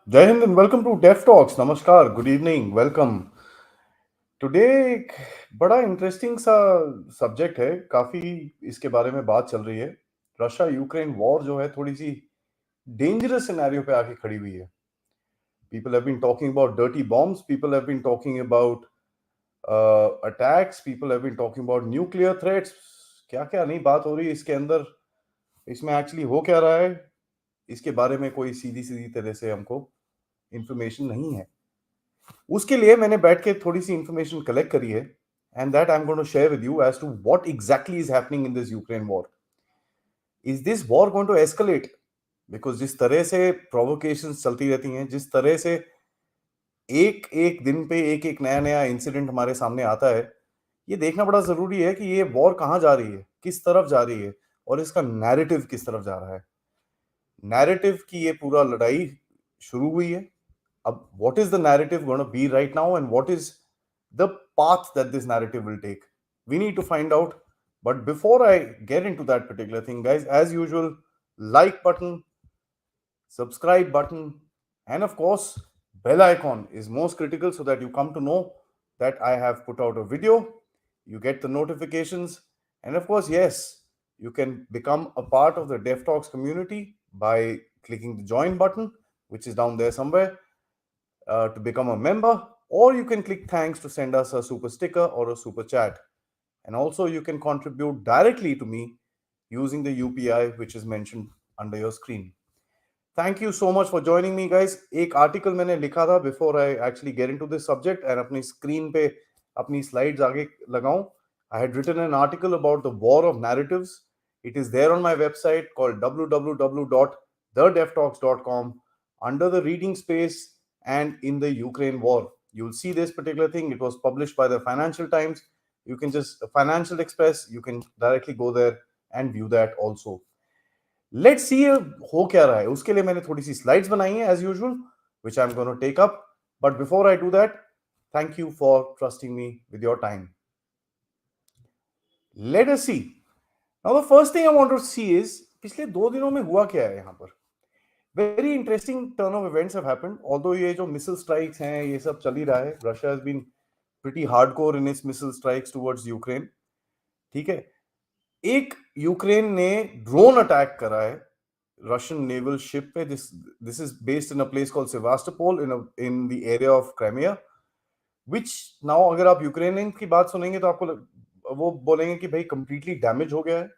जय हिंद and welcome to Def Talks. नमस्कार, गुड इवनिंग, वेलकम। टुडे एक बड़ा इंटरेस्टिंग सा सब्जेक्ट है, काफी इसके बारे में बात चल रही है। रशिया यूक्रेन वॉर जो है थोड़ी सी डेंजरस सिनेरियो पे आके खड़ी हुई है। People have been talking about dirty bombs, people have been talking about attacks, people have been talking about nuclear threats. क्या क्या नहीं बात हो रही है इसके अंदर, इसमें एक्चुअली हो क्या रहा है, इसके बारे में कोई सीधी सीधी तरह से हमको इंफॉर्मेशन नहीं है। उसके लिए मैंने बैठ के थोड़ी सी इंफॉर्मेशन कलेक्ट करी है, and that I am going to share with you as to what exactly is happening in this Ukraine war. Is this war going to escalate? Because जिस तरह से प्रोवोकेशंस चलती रहती हैं, जिस तरह से एक एक दिन पे एक एक नया नया इंसिडेंट हमारे सामने आता है, ये देखना बड़ा जरूरी है कि ये वॉर कहाँ जा रही है, किस तरफ जा रही है, और इसका नैरेटिव किस तरफ जा रहा है। नैरेटिव की ये पूरा लड़ाई शुरू हुई है। अब what is the narrative going to be right now, and what is the path that this narrative will take? We need to find out. But before I get into that particular thing, guys, as usual, like button, subscribe button, and of course, bell icon is most critical so that you come to know that I have put out a video. You get the notifications, and of course, yes, you can become a part of the Dev Talks community by clicking the join button, which is down there somewhere, to become a member, or you can click thanks to send us a super sticker or a super chat. And also, you can contribute directly to me using the UPI which is mentioned under your screen. Thank you so much for joining me, guys. एक article मैंने लिखा था before I actually get into this subject, and अपनी screen पे अपनी slides आगे लगाऊं. I had written an article about the war of narratives. It is there on my website called www.thedevtalks.com under the reading space and in the Ukraine war. You'll see this particular thing. It was published by the Financial Times. You can just Financial Express. You can directly go there and view that also. Let's see हो क्या रहा है। उसके लिए मैंने थोड़ी सी slides बनाई हैं as usual, which I am gonna take up. But before I do that, thank you for trusting me with your time. Let us see. Now the first thing I want to see is पिछले 2 दिनों में हुआ क्या है यहाँ पर। Very interesting turn of events have happened. Although ये जो मिसाइल स्ट्राइक्स हैं ये सब चल ही रहा है, Russia has been pretty hardcore in its missile strikes towards Ukraine. ठीक है, एक यूक्रेन ने ड्रोन अटैक करा है Russian naval ship पे. This is based in a place called Sevastopol in the area of Crimea, which now अगर आप Ukrainian की बात सुनेंगे तो आपको वो बोलेंगे कि भाई completely damage हो गया है।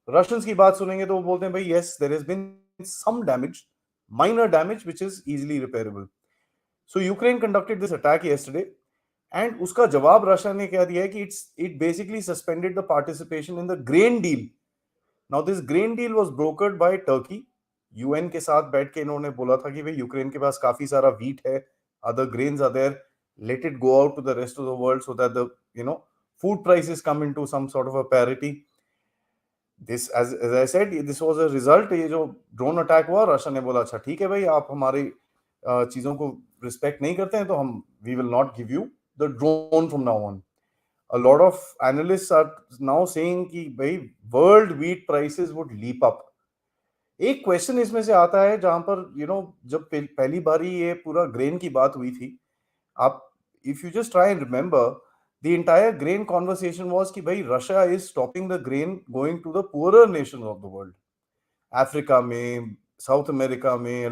रशियंस की बात सुनेंगे तो वो बोलते हैं भाई yes, there has been some damage, minor damage which is easily repairable. So Ukraine conducted this attack yesterday, and उसका जवाब रशिया ने क्या दिया है कि it basically suspended the participation in the grain deal. Now this grain deal was brokered by Turkey. UN के साथ बैठ के इन्होंने बोला था कि भाई यूक्रेन के पास काफी सारा व्हीट है, other grains are there, let it go out to the rest of the world so that the food prices come into some sort of a parity. This, as I said, this was a result. ये जो drone attack हुआ, Russia ने बोला अच्छा ठीक है भाई, आप हमारी चीजों को रिस्पेक्ट नहीं करते हैं तो हम we will not give you the drone from now on. A lot of analysts are now saying कि भाई world wheat prices would leap up. एक क्वेश्चन इसमें से आता है जहां पर जब पहली बारी ये पूरा ग्रेन की बात हुई थी, आप if you just try and remember, the entire grain conversation was कि भाई Russia is stopping the grain going to the poorer nations of the world, Africa में, साउथ अमेरिका में,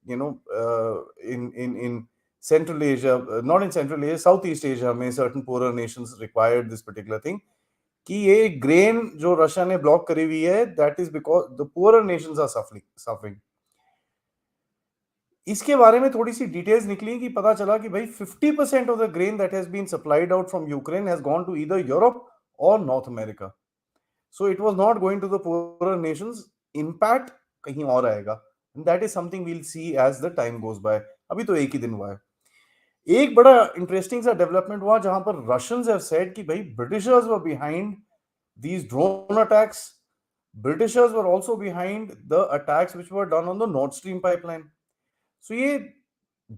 in Central Asia, not in Central Asia, South East Asia में certain poorer nations required this particular thing, कि ये grain जो Russia ने block करी हुई है, that is because the poorer nations are suffering. इसके बारे में थोड़ी सी डिटेल्स निकली कि पता चला कि भाई 50% of the grain that has been supplied out from Ukraine has gone to either Europe और North America. So it was not going to the poorer nations. Impact कहीं और आएगा, and that is something we will see as the time goes by. अभी तो एक ही दिन हुआ है. एक बड़ा इंटरेस्टिंग सा डेवलपमेंट हुआ जहां पर रशियंस हैव सेड कि भाई Britishers were behind these drone attacks. Britishers were also behind the attacks which were done on the Nord Stream pipeline. So ये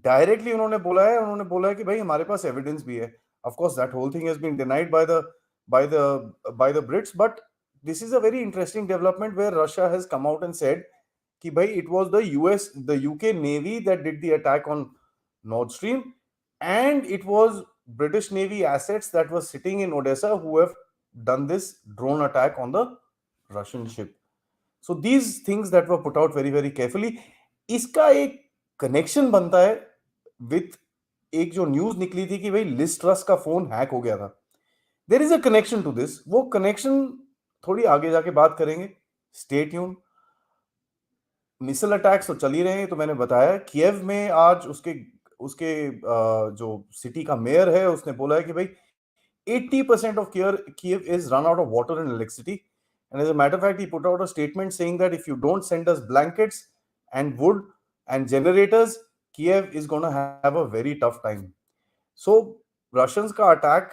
directly उन्होंने बोला है कि भाई हमारे पास evidence भी है. Of course, that whole thing has been denied by the Brits, but this is a very interesting development where Russia has come out and said कि भाई it was the US, the UK Navy that did the attack on Nord Stream, and it was British Navy assets that were sitting in Odessa who have done this drone attack on the Russian ship. So these things that were put out very very carefully. इसका एक connection बनता है with एक जो news निकली थी कि भाई लिज ट्रस का फोन हैक हो गया था. There is a connection to this. वो कनेक्शन थोड़ी आगे जाके बात करेंगे. Stay tune. मिसाइल अटैक्स तो चल ही रहे हैं. तो मैंने बताया किएव में आज उसके उसके जो सिटी का मेयर है उसने बोला है कि भाई 80% of Kiev is run out of water and electricity. And as a matter of fact, he put out a statement saying that if you don't send us blankets and wood and generators, Kiev is going to have a very tough time. So, Russians' ka attack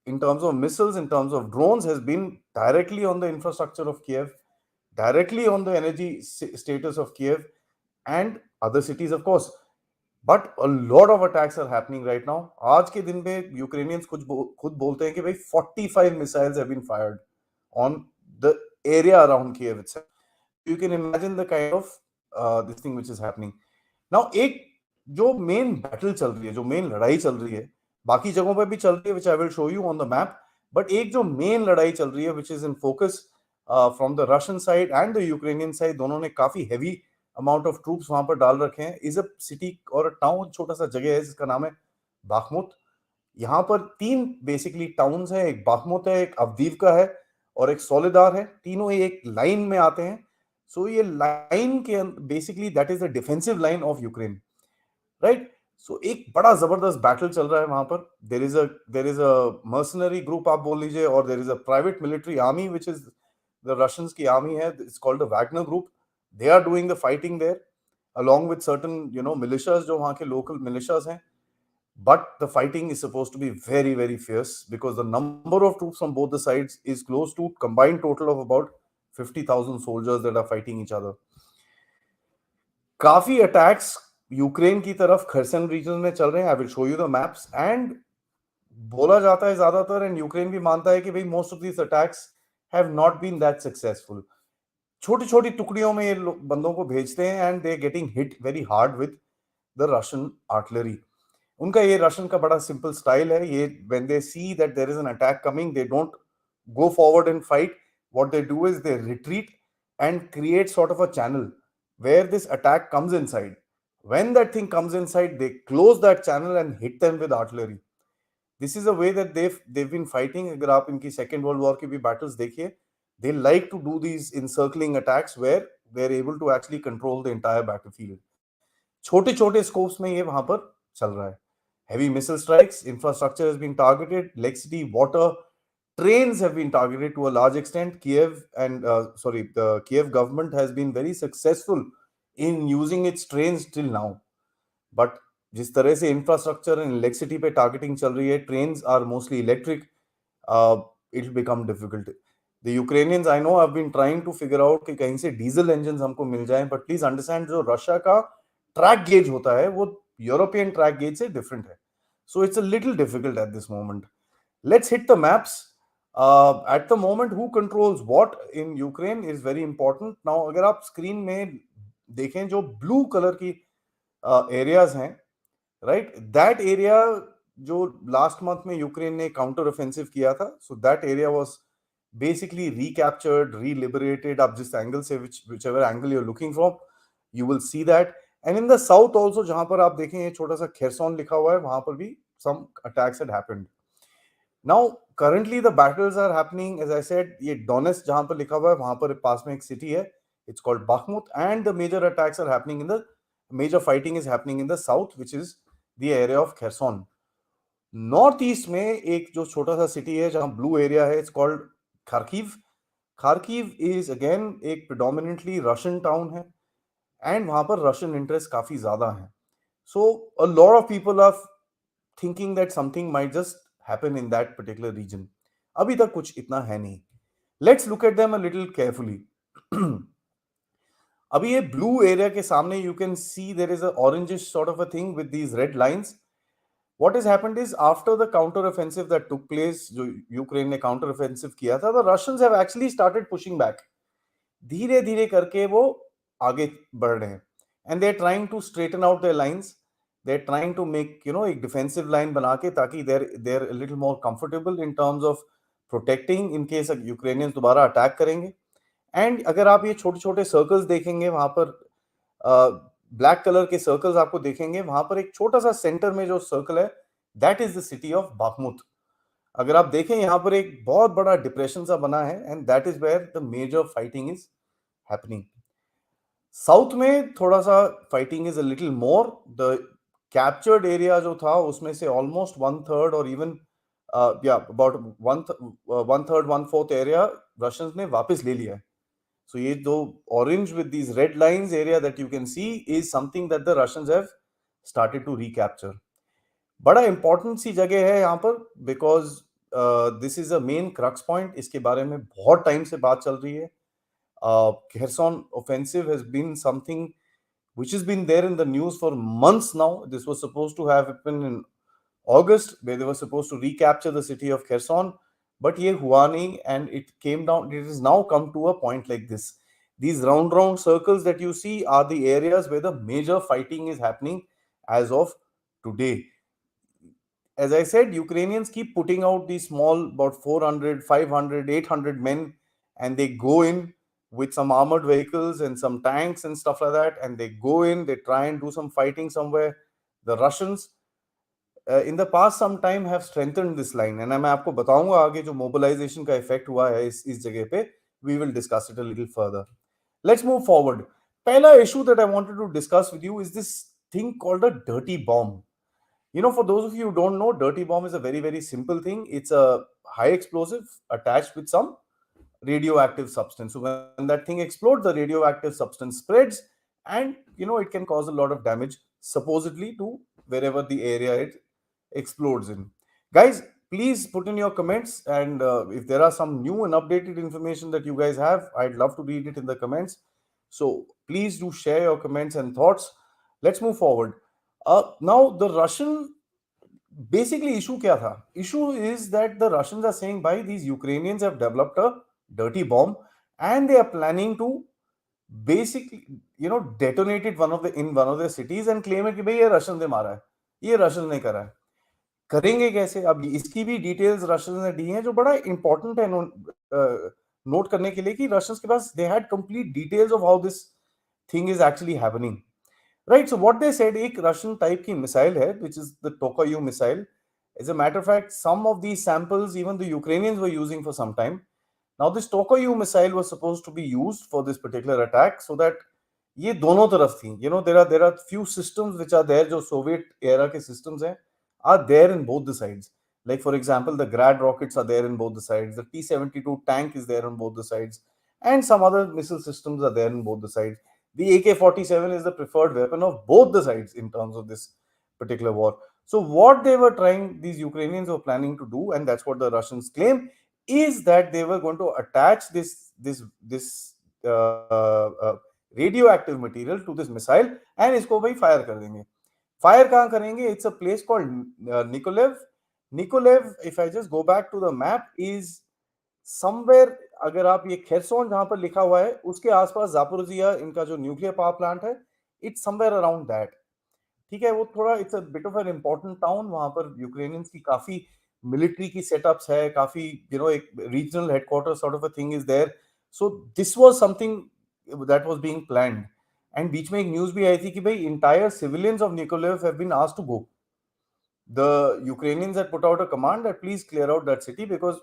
in terms of missiles, in terms of drones, has been directly on the infrastructure of Kiev, directly on the energy status of Kiev and other cities, of course. But a lot of attacks are happening right now. आज के दिन में Ukrainians खुद बोलते हैं कि भाई 45 missiles have been fired on the area around Kyiv itself. You can imagine the kind of this thing which is happening now. एक जो मेन बैटल चल रही है, जो मेन लड़ाई चल रही है, बाकी जगहों पर भी चल रही है which I will show you on the map, but एक जो मेन लड़ाई चल रही है which is in focus from the Russian side and the Ukrainian side, दोनों ने काफी हैवी अमाउंट ऑफ ट्रूप्स वहां पर डाल रखे हैं. इज अ सिटी और टाउन, छोटा सा जगह है जिसका नाम है बाखमुत. यहाँ पर तीन बेसिकली टाउन्स हैं. एक बाखमुत है, एक अवदीवका है और एक सोलेदार है. तीनों ही एक लाइन में आते हैं. सो ये लाइन के basically that is the defensive line of Ukraine, right. So एक बड़ा जबरदस्त बैटल चल रहा है वहां पर. There is a mercenary group आप बोल लीजिए, और there is a private military army which is the Russians की आर्मी है. It's called the Wagner group. They are doing the fighting there along with certain militias जो वहां के local militias हैं. But the fighting is supposed to be very very fierce because the number of troops on both the sides is close to combined total of about 50,000 soldiers that are fighting each other. काफी attacks Ukraine की तरफ खरसन reason में चल रहे हैं. I will show you the maps. And बोला जाता है ज्यादातर, एंड यूक्रेन भी मानता है कि भाई most of these attacks have not been that successful. छोटी छोटी टुकड़ियों में ये बंदों को भेजते हैं and they getting hit very hard with the Russian artillery. उनका ये रशियन का बड़ा सिंपल स्टाइल है. ये when they see that there is an attack coming, they don't go forward and fight. What they do is they retreat and create sort of a channel where this attack comes inside. When that thing comes inside, they close that channel and hit them with artillery. This is a way that they've been fighting. अगर आप इनकी second world war की भी battles देखिए, they like to do these encircling attacks where they're able to actually control the entire battlefield. छोटे छोटे scopes में ये वहां पर चल रहा है. Heavy missile strikes, infrastructure has been targeted, electricity, water, trains have been targeted to a large extent. The Kiev government has been very successful in using its trains till now. But जिस तरह से infrastructure and electricity पे targeting चल रही है, trains are mostly electric, it will become difficult. The Ukrainians, I know, have been trying to figure out कि कहीं से डीजल इंजन हमको मिल जाएं, but please understand जो रशिया का ट्रैक गेज होता है वो यूरोपियन ट्रैक गेज से डिफरेंट है. So it's a little difficult at this moment. Let's hit the maps. At the moment, who controls what in Ukraine is very important. Now, अगर आप screen में देखें जो ब्लू कलर की areas हैं, right, that area जो last month में Ukraine ने काउंटर ऑफेंसिव किया था, so that area was basically recaptured, reliberated. Up this angle से whichever angle you're looking from, you will see that. And in the south also, जहां पर आप देखें ये छोटा सा खेरसोन लिखा हुआ है, वहां पर भी some attacks had happened. Now currently the battles are happening, as I said, ये Donetsk जहां पर लिखा हुआ है वहां पर पास में एक सिटी है, it's called Bakhmut, and the major attacks are happening in the major fighting is happening in the south, which is the area of Kherson. North east में एक जो छोटा सा सिटी है जहां ब्लू एरिया है, it's called Kharkiv. Kharkiv is again एक predominantly Russian town है एंड वहां पर रशियन इंटरेस्ट काफी ज्यादा है. So a lot of people are thinking that something might just happen in that particular region. अभी तक कुछ इतना है नहीं. Let's look at them a little carefully. अभी ये ब्लू एरिया के सामने you can see there is a orangish sort of a thing with these red lines. What has happened is after the counter offensive that took place, जो Ukraine ने counter offensive किया था, the Russians have actually started pushing back. धीरे धीरे करके वो आगे बढ़ रहे हैं, and they are trying to straighten out their lines, they are trying to make एक डिफेंसिव लाइन बना के, ताकि they're little more comfortable in terms of protecting in case Ukrainians दोबारा अटैक करेंगे। एंड अगर आप ये छोटे छोटे सर्कल्स देखेंगे, वहां पर ब्लैक कलर के सर्कल्स आपको देखेंगे, वहां पर एक छोटा सा सेंटर में जो सर्कल है, that is the city of Bakhmut. अगर आप देखें, यहां पर एक बहुत बड़ा डिप्रेशन सा बना है, and that is where the major fighting is happening. South में थोड़ा सा fighting is a little more. The captured area जो था, उसमें से ऑलमोस्ट वन थर्ड और इवन या about one third one fourth area Russians ने वापस ले लिया है। So ये जो orange with these red lines area that you can see is something that the Russians have started to recapture. बड़ा important सी जगह है यहाँ पर, because this is a main crux point. इसके बारे में बहुत टाइम से बात चल रही है. Kherson offensive has been something which has been there in the news for months now. This was supposed to have happened in August, where they were supposed to recapture the city of Kherson, but ये हुआ नहीं, and it came down. It has now come to a point like this. These round circles that you see are the areas where the major fighting is happening as of today. As I said, Ukrainians keep putting out these small, about 400, 500, 800 men, and they go in with some armored vehicles and some tanks and stuff like that, and they go in, they try and do some fighting somewhere. The Russians in the past some time have strengthened this line, and मैं आपको बताऊंगा आगे जो mobilization का effect हुआ है इस जगह पे. We will discuss it a little further. Let's move forward. पहला issue that I wanted to discuss with you is this thing called a dirty bomb. For those of you who don't know, dirty bomb is a very, very simple thing. It's a high explosive attached with some radioactive substance. So when that thing explodes, the radioactive substance spreads, and it can cause a lot of damage, supposedly, to wherever the area it explodes in. Guys, please put in your comments, and if there are some new and updated information that you guys have, I'd love to read it in the comments. So please do share your comments and thoughts. Let's move forward. Now the Russian, basically, issue kya tha? Issue is that the Russians are saying, by these Ukrainians have developed a dirty bomb, and they are planning to basically detonate it in one of their cities and claim it कि भाई ये Russian ने मारा है, ये Russian ने करा है. करेंगे कैसे? अब इसकी भी डिटेल्स रशियन ने दी हैं, जो बड़ा इंपॉर्टेंट है नोट करने के लिए, कि रशियंस के पास they had complete details of how this thing is actually happening. Right, so what they said, एक रशियन टाइप की मिसाइल है which is the Tokayu missile. As a matter of fact, some of these samples even the Ukrainians were using for some time. Now this Tokayu missile was supposed to be used for this particular attack, so that ये दोनों तरफ थी. There are few systems which are there, जो Soviet era के systems हैं, are there in both the sides. Like for example, the Grad rockets are there in both the sides. The T-72 tank is there on both the sides, and some other missile systems are there in both the sides. The AK-47 is the preferred weapon of both the sides in terms of this particular war. So what they were trying, these Ukrainians were planning to do, and that's what the Russians claim, is that they were going to attach this radioactive material to this missile, and इसको भाई fire कर देंगे. Fire कहाँ करेंगे? It's a place called Nikolev. Nikolev, if I just go back to the map, is somewhere, अगर आप ये Kherson जहां पर लिखा हुआ है, उसके आसपास जापोरिजिया इनका जो न्यूक्लियर पावर प्लांट है, इट्स समवेयर अराउंड दैट. ठीक है, वो थोड़ा, it's a bit of an important town. वहां पर यूक्रेनियंस की काफी मिलिट्री की सेटअप्स है, काफी एक regional headquarter sort of a thing is there. So this was something that was being planned. And बीच में एक न्यूज भी आई थी कि भाई entire civilians of Nikolaev have been asked to go. The Ukrainians had put out a command that please clear out that city, because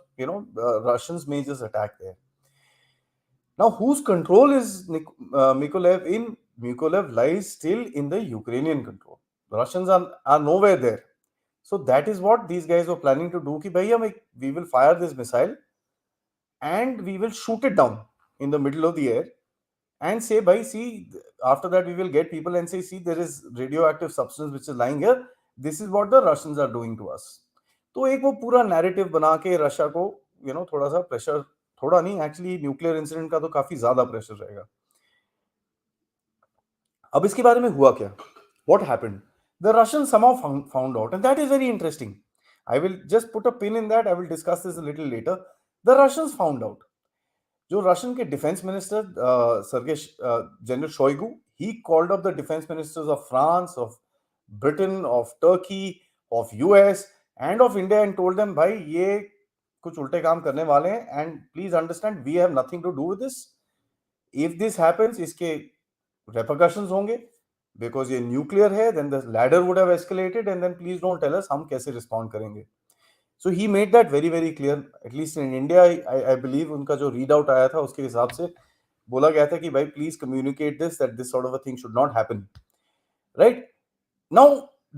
Russians may just attack there. Now, whose control is Mykolaiv in? Mykolaiv lies still in the Ukrainian control. The Russians are nowhere there. So that is what these guys were planning to do. Ki bhaiya, we will fire this missile and we will shoot it down in the middle of the air and say, bhai, see, after that we will get people and say, see, there is radioactive substance which is lying here. This is what the Russians are doing to us. तो एक वो पूरा narrative बना के Russia को थोड़ा सा pressure, थोड़ा नहीं, एक्चुअली न्यूक्लियर इंसिडेंट का तो काफी ज्यादा प्रेशर रहेगा. अब इसके बारे में हुआ क्या? What happened? The Russians somehow found out, and that is very interesting. I will just put a pin in that. I will discuss this a little later. The Russians found out. जो Russian के defence minister Sergei general Shoigu, he called up the defence ministers of France, of Britain, of Turkey, of US and of India and told them भाई ये कुछ उल्टे काम करने वाले हैं एंड please understand we have nothing to do with this. If this happens इसके रेपरकशंस होंगे बिकॉज ये न्यूक्लियर है, then the ladder would have escalated and then please don't tell us हम कैसे रिस्पॉन्ड करेंगे. So he made that very very clear. At least in India, I believe उनका जो read out आया था उसके हिसाब से बोला गया था कि भाई please communicate this that this sort of a thing should not happen. Right now,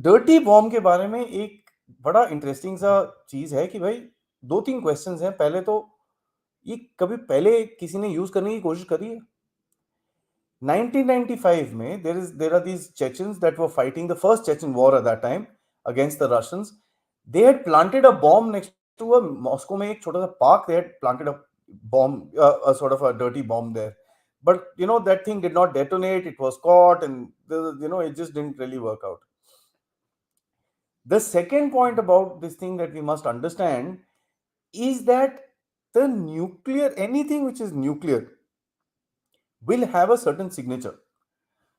dirty bomb के बारे में एक बड़ा इंटरेस्टिंग सा चीज है कि भाई दो तीन क्वेश्चंस हैं. पहले तो ये कभी पहले किसी ने यूज करने की कोशिश करी है? 1995 में there are these Chechens that were fighting the first Chechen war at that time against the Russians. They had planted a bomb next to a Moscow में एक छोटा सा park. They had planted a bomb, a sort of a dirty bomb there. But you know that thing did not detonate. It was caught, and it just didn't really work out. The second point about this thing that we must understand is that the nuclear, anything which is nuclear, will have a certain signature.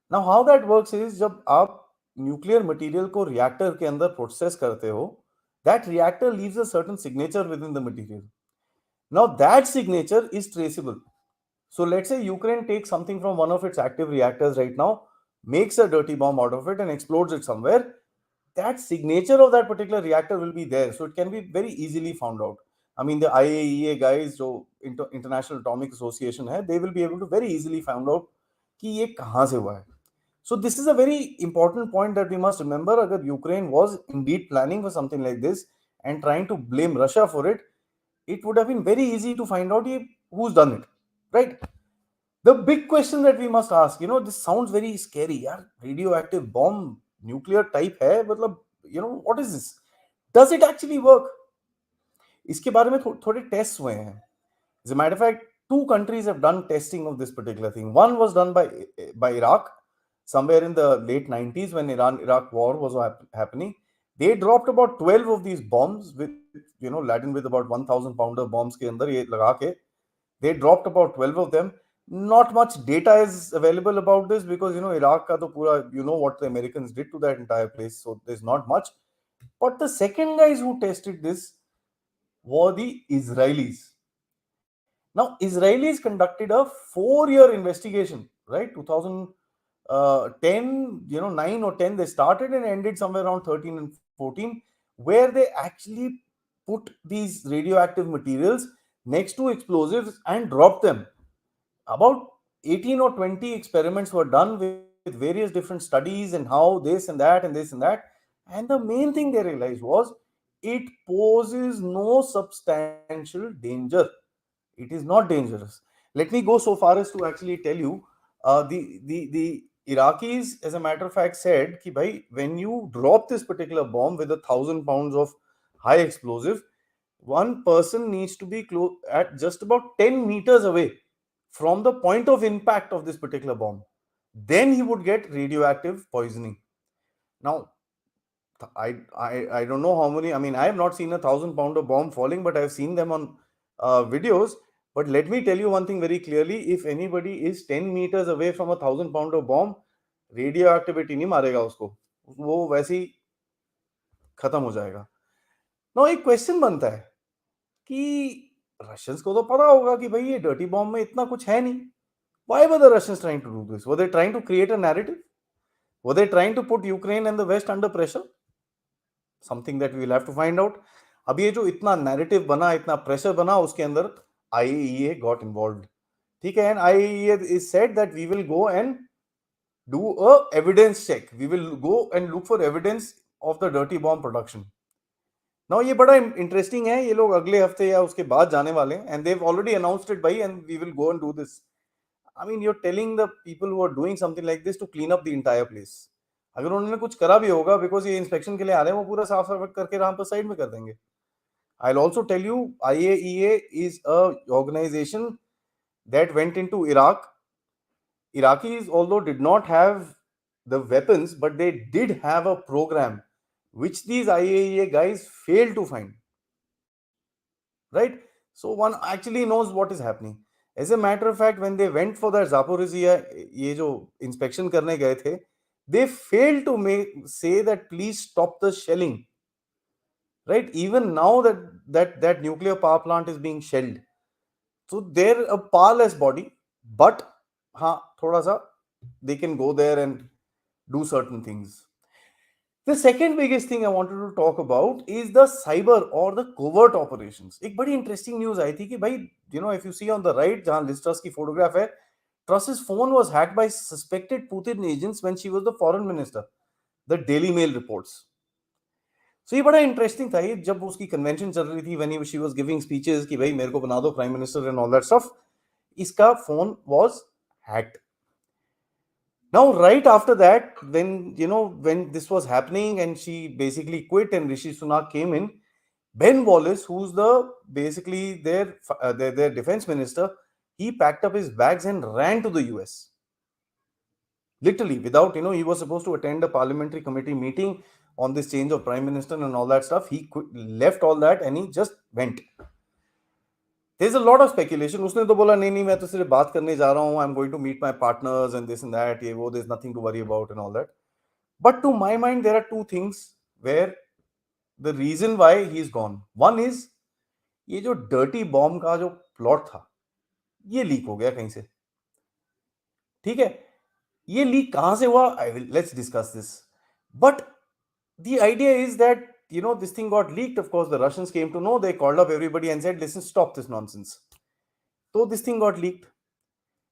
Now how that works is जब आप nuclear material को reactor के अंदर process करते हो, that reactor leaves a certain signature within the material. Now that signature is traceable. So let's say Ukraine takes something from one of its active reactors right now, makes a dirty bomb out of it and explodes it somewhere. That signature of that particular reactor will be there, so it can be very easily found out. I mean, the IAEA guys, जो International Atomic Association है, they will be able to very easily find out कि ये कहाँ से हुआ है. So this is a very important point that we must remember. Agar Ukraine was indeed planning for something like this and trying to blame Russia for it, it would have been very easy to find out who's done it, right? The big question that we must ask, this sounds very scary. Yeah, radioactive bomb, nuclear type hai, matlab, what is this? Does it actually work? इसके बारे में थोड़े test हुए हैं. As a matter of fact, two countries have done testing of this particular thing. One was done by Iraq somewhere in the late 90s when Iran-Iraq war was happening. They dropped about 12 of these bombs with, laden with about 1,000 pounder bombs के अंदर ये लगा के. They dropped about 12 of them. Not much data is available about this because, Iraq का तो पूरा, what the Americans did to that entire place. So there's not much. But the second guys who tested this were the Israelis. Now, Israelis conducted a 4-year investigation, right? 2010, 9 or 10, they started and ended somewhere around 13 and 14, where they actually put these radioactive materials next to explosives and dropped them. About 18 or 20 experiments were done with various different studies and how this and that and this and that. And the main thing they realized was it poses no substantial danger. It is not dangerous. Let me go so far as to actually tell you, the Iraqis, as a matter of fact, said कि भाई, when you drop this particular bomb with 1,000 pounds of high explosive, one person needs to be close at just about 10 meters away from the point of impact of this particular bomb. Then he would get radioactive poisoning. Now, I don't know how many. I mean, I have not seen 1,000 pounder bomb falling, but I've seen them on videos. But let me tell you one thing very clearly: if anybody is 10 meters away from 1,000 pounder bomb, radioactivity नहीं मारेगा उसको, वो वैसे ही खत्म हो जाएगा. Now एक question बनता है कि रशियंस को तो पता होगा कि भाई ये डर्टी बॉम्ब में इतना कुछ है नहीं. Why were the Russians trying to do this? Were they trying to create a narrative? Were they trying to put Ukraine and the West under pressure? Something that we will have to find out. अब ये जो इतना narrative बना, इतना pressure बना, उसके अंदर IAEA got involved. ठीक है, and IAEA is said that we will go and do a evidence check. We will go and look for evidence of the dirty bomb production. Now ये बड़ा interesting है. ये लोग अगले हफ्ते या उसके बाद जाने वाले हैं, and they've already announced it by, and we will go and do this. I mean, you're telling the people who are doing something like this to clean up the entire place. अगर उन्होंने कुछ करा भी होगा, because ये inspection के लिए आ रहे हैं, वो पूरा साफ साफ करके वहां पर साइड में कर देंगे. I'll also tell you, IAEA is a organization that went into Iraq. Iraqis, although did not have the weapons, but they did have a program which these IAEA guys failed to find. Right? So one actually knows what is happening. As a matter of fact, when they went for that Zaporizhia, ये जो inspection करने गए थे, they failed to say that please stop the shelling. Right? Even now that nuclear power plant is being shelled, so they're a powerless body, but हाँ थोड़ा सा they can go there and do certain things. The second biggest thing I wanted to talk about is the cyber or the covert operations. एक बड़ी interesting news आई थी कि भाई, if you see on the right जहाँ Liz Truss की photograph है, Truss's phone was hacked by suspected Putin agents when she was the foreign minister. The Daily Mail reports. So ये बड़ा इंटरेस्टिंग था, ये जब उसकी कन्वेंशन चल रही थी, when she was giving speeches कि भाई मेरे को बना दो prime minister and all that stuff, इसका phone was hacked. Now, right after that, when this was happening and she basically quit and Rishi Sunak came in, Ben Wallace, who's basically their defense minister, he packed up his bags and ran to the US. Literally, without, he was supposed to attend a parliamentary committee meeting on this change of prime minister and all that stuff. He left all that and he just went. There's a lot of speculation. उसने तो बोला नहीं मैं तो सिर्फ बात करने जा रहा हूँ. I'm going to meet my partners and this and that. ये वो, there's nothing to worry about and all that. But to my mind, there are two things where the reason why he's gone. One is ये जो dirty bomb का जो plot था, ये leak हो गया कहीं से. ठीक है, ये leak कहाँ से हुआ? Let's discuss this. But the idea is that this thing got leaked. Of course, the Russians came to know. They called up everybody and said, "Listen, stop this nonsense." So this thing got leaked.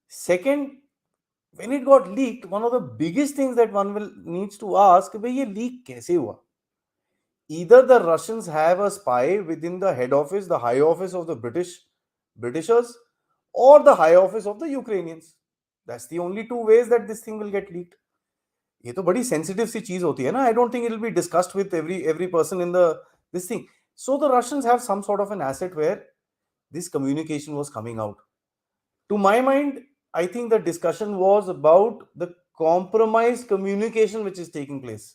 Second, when it got leaked, one of the biggest things that one will needs to ask, भाई ये leak कैसे हुआ? Either the Russians have a spy within the head office, the high office of the Britishers, or the high office of the Ukrainians. That's the only two ways that this thing will get leaked. ये तो बड़ी sensitive सी चीज होती है ना. I don't think it will be discussed with every person in this thing. So the Russians have some sort of an asset where this communication was coming out. To my mind, I think the discussion was about the compromised communication which is taking place.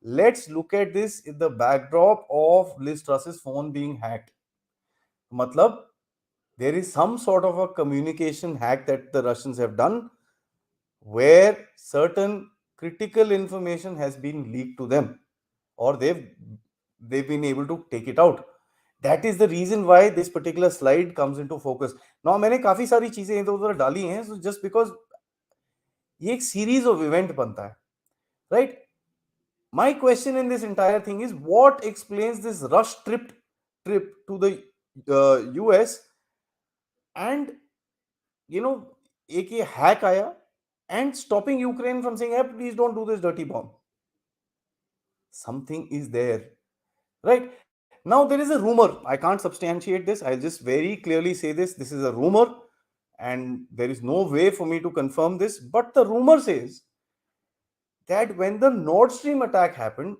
Let's look at this in the backdrop of Liz Truss's phone being hacked. Matlab, there is some sort of a communication hack that the Russians have done where certain critical information has been leaked to them, or they've been able to take it out. That is the reason why this particular slide comes into focus. Now मैंने काफी सारी चीजें इधर उधर डाली हैं, so just because ये एक series of event बनता है, right? My question in this entire thing is, what explains this rush trip to the US and एक ये hack आया and stopping Ukraine from saying, hey, please don't do this dirty bomb. Something is there, right? Now there is a rumor. I can't substantiate this. I'll just very clearly say this. This is a rumor and there is no way for me to confirm this. But the rumor says that when the Nord Stream attack happened,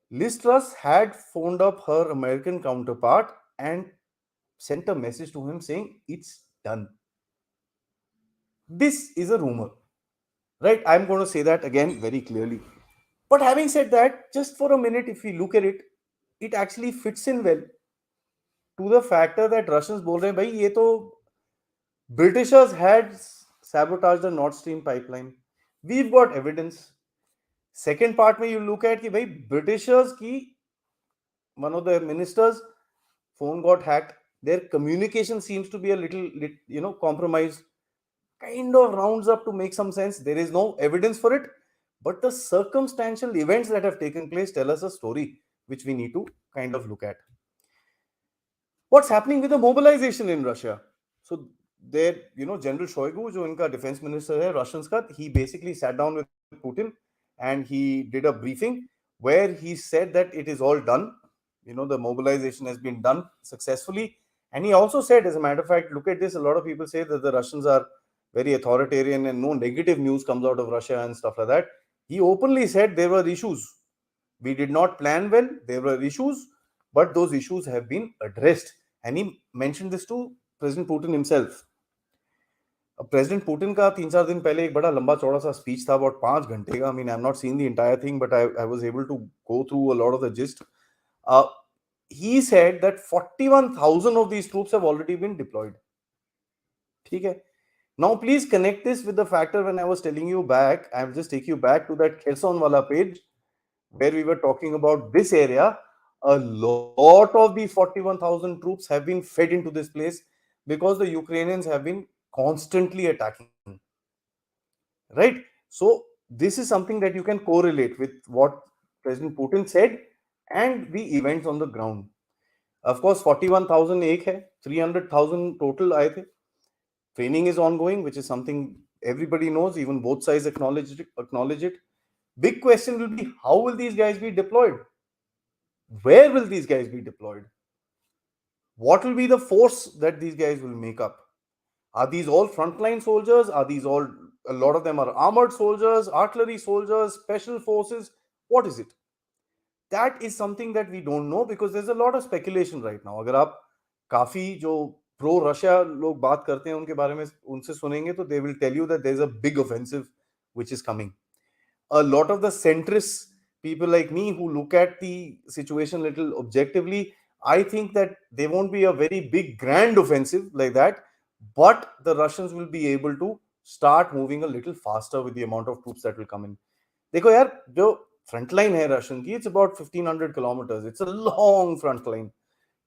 Liz Truss had phoned up her American counterpart and sent a message to him saying, it's done. This is a rumor, right? I'm going to say that again very clearly. But having said that, just for a minute, if we look at it, it actually fits in well to the factor that Russians बोल रहे हैं भाई ये तो Britishers had sabotaged the Nord Stream pipeline. We've got evidence. Second part में you look at कि भाई Britishers की one of the ministers phone got hacked. Their communication seems to be a little compromised. Kind of rounds up to make some sense. There is no evidence for it, but the circumstantial events that have taken place tell us a story which we need to kind of look at. What's happening with the mobilization in Russia? So there, General Shoigu, जो इनका defense minister है Russians का, he basically sat down with Putin and he did a briefing where he said that it is all done. The mobilization has been done successfully. And he also said, as a matter of fact, look at this, a lot of people say that the Russians are very authoritarian and no negative news comes out of Russia and stuff like that. He openly said there were issues. We did not plan well. There were issues, but those issues have been addressed. And he mentioned this to President Putin himself. President Putin का 3-4 दिन पहले एक बड़ा लंबा चौड़ा सा speech था, about 5 घंटे का. I mean, I've not seen the entire thing, but I was able to go through a lot of the gist. He said that 41,000 of these troops have already been deployed. ठीक है. Now please connect this with the factor when I was telling you back. I'll just take you back to that Kherson wala page where we were talking about this area. A lot of these 41,000 troops have been fed into this place because the Ukrainians have been constantly attacking. Right? So this is something that you can correlate with what President Putin said and the events on the ground. Of course, 41,000 एक है, 300,000 total आए थे. Training is ongoing, which is something everybody knows, even both sides acknowledge it. Big question will be, how will these guys be deployed? Where will these guys be deployed? What will be the force that these guys will make up? Are these all frontline soldiers? Are these all, a lot of them are armored soldiers, artillery soldiers, special forces? What is it? That is something that we don't know because there's a lot of speculation right now. अगर आप काफी जो pro Russia लोग बात करते हैं उनके बारे में उनसे सुनेंगे तो they will tell you that there's a big offensive which is coming. A lot of the centrist people like me who look at the situation a little objectively, I think that there won't be a very big grand offensive like that, but the Russians will be able to start moving a little faster with the amount of troops that will come in. देखो यार, जो front line है Russian की, it's about 1500 kilometres, it's a long front line,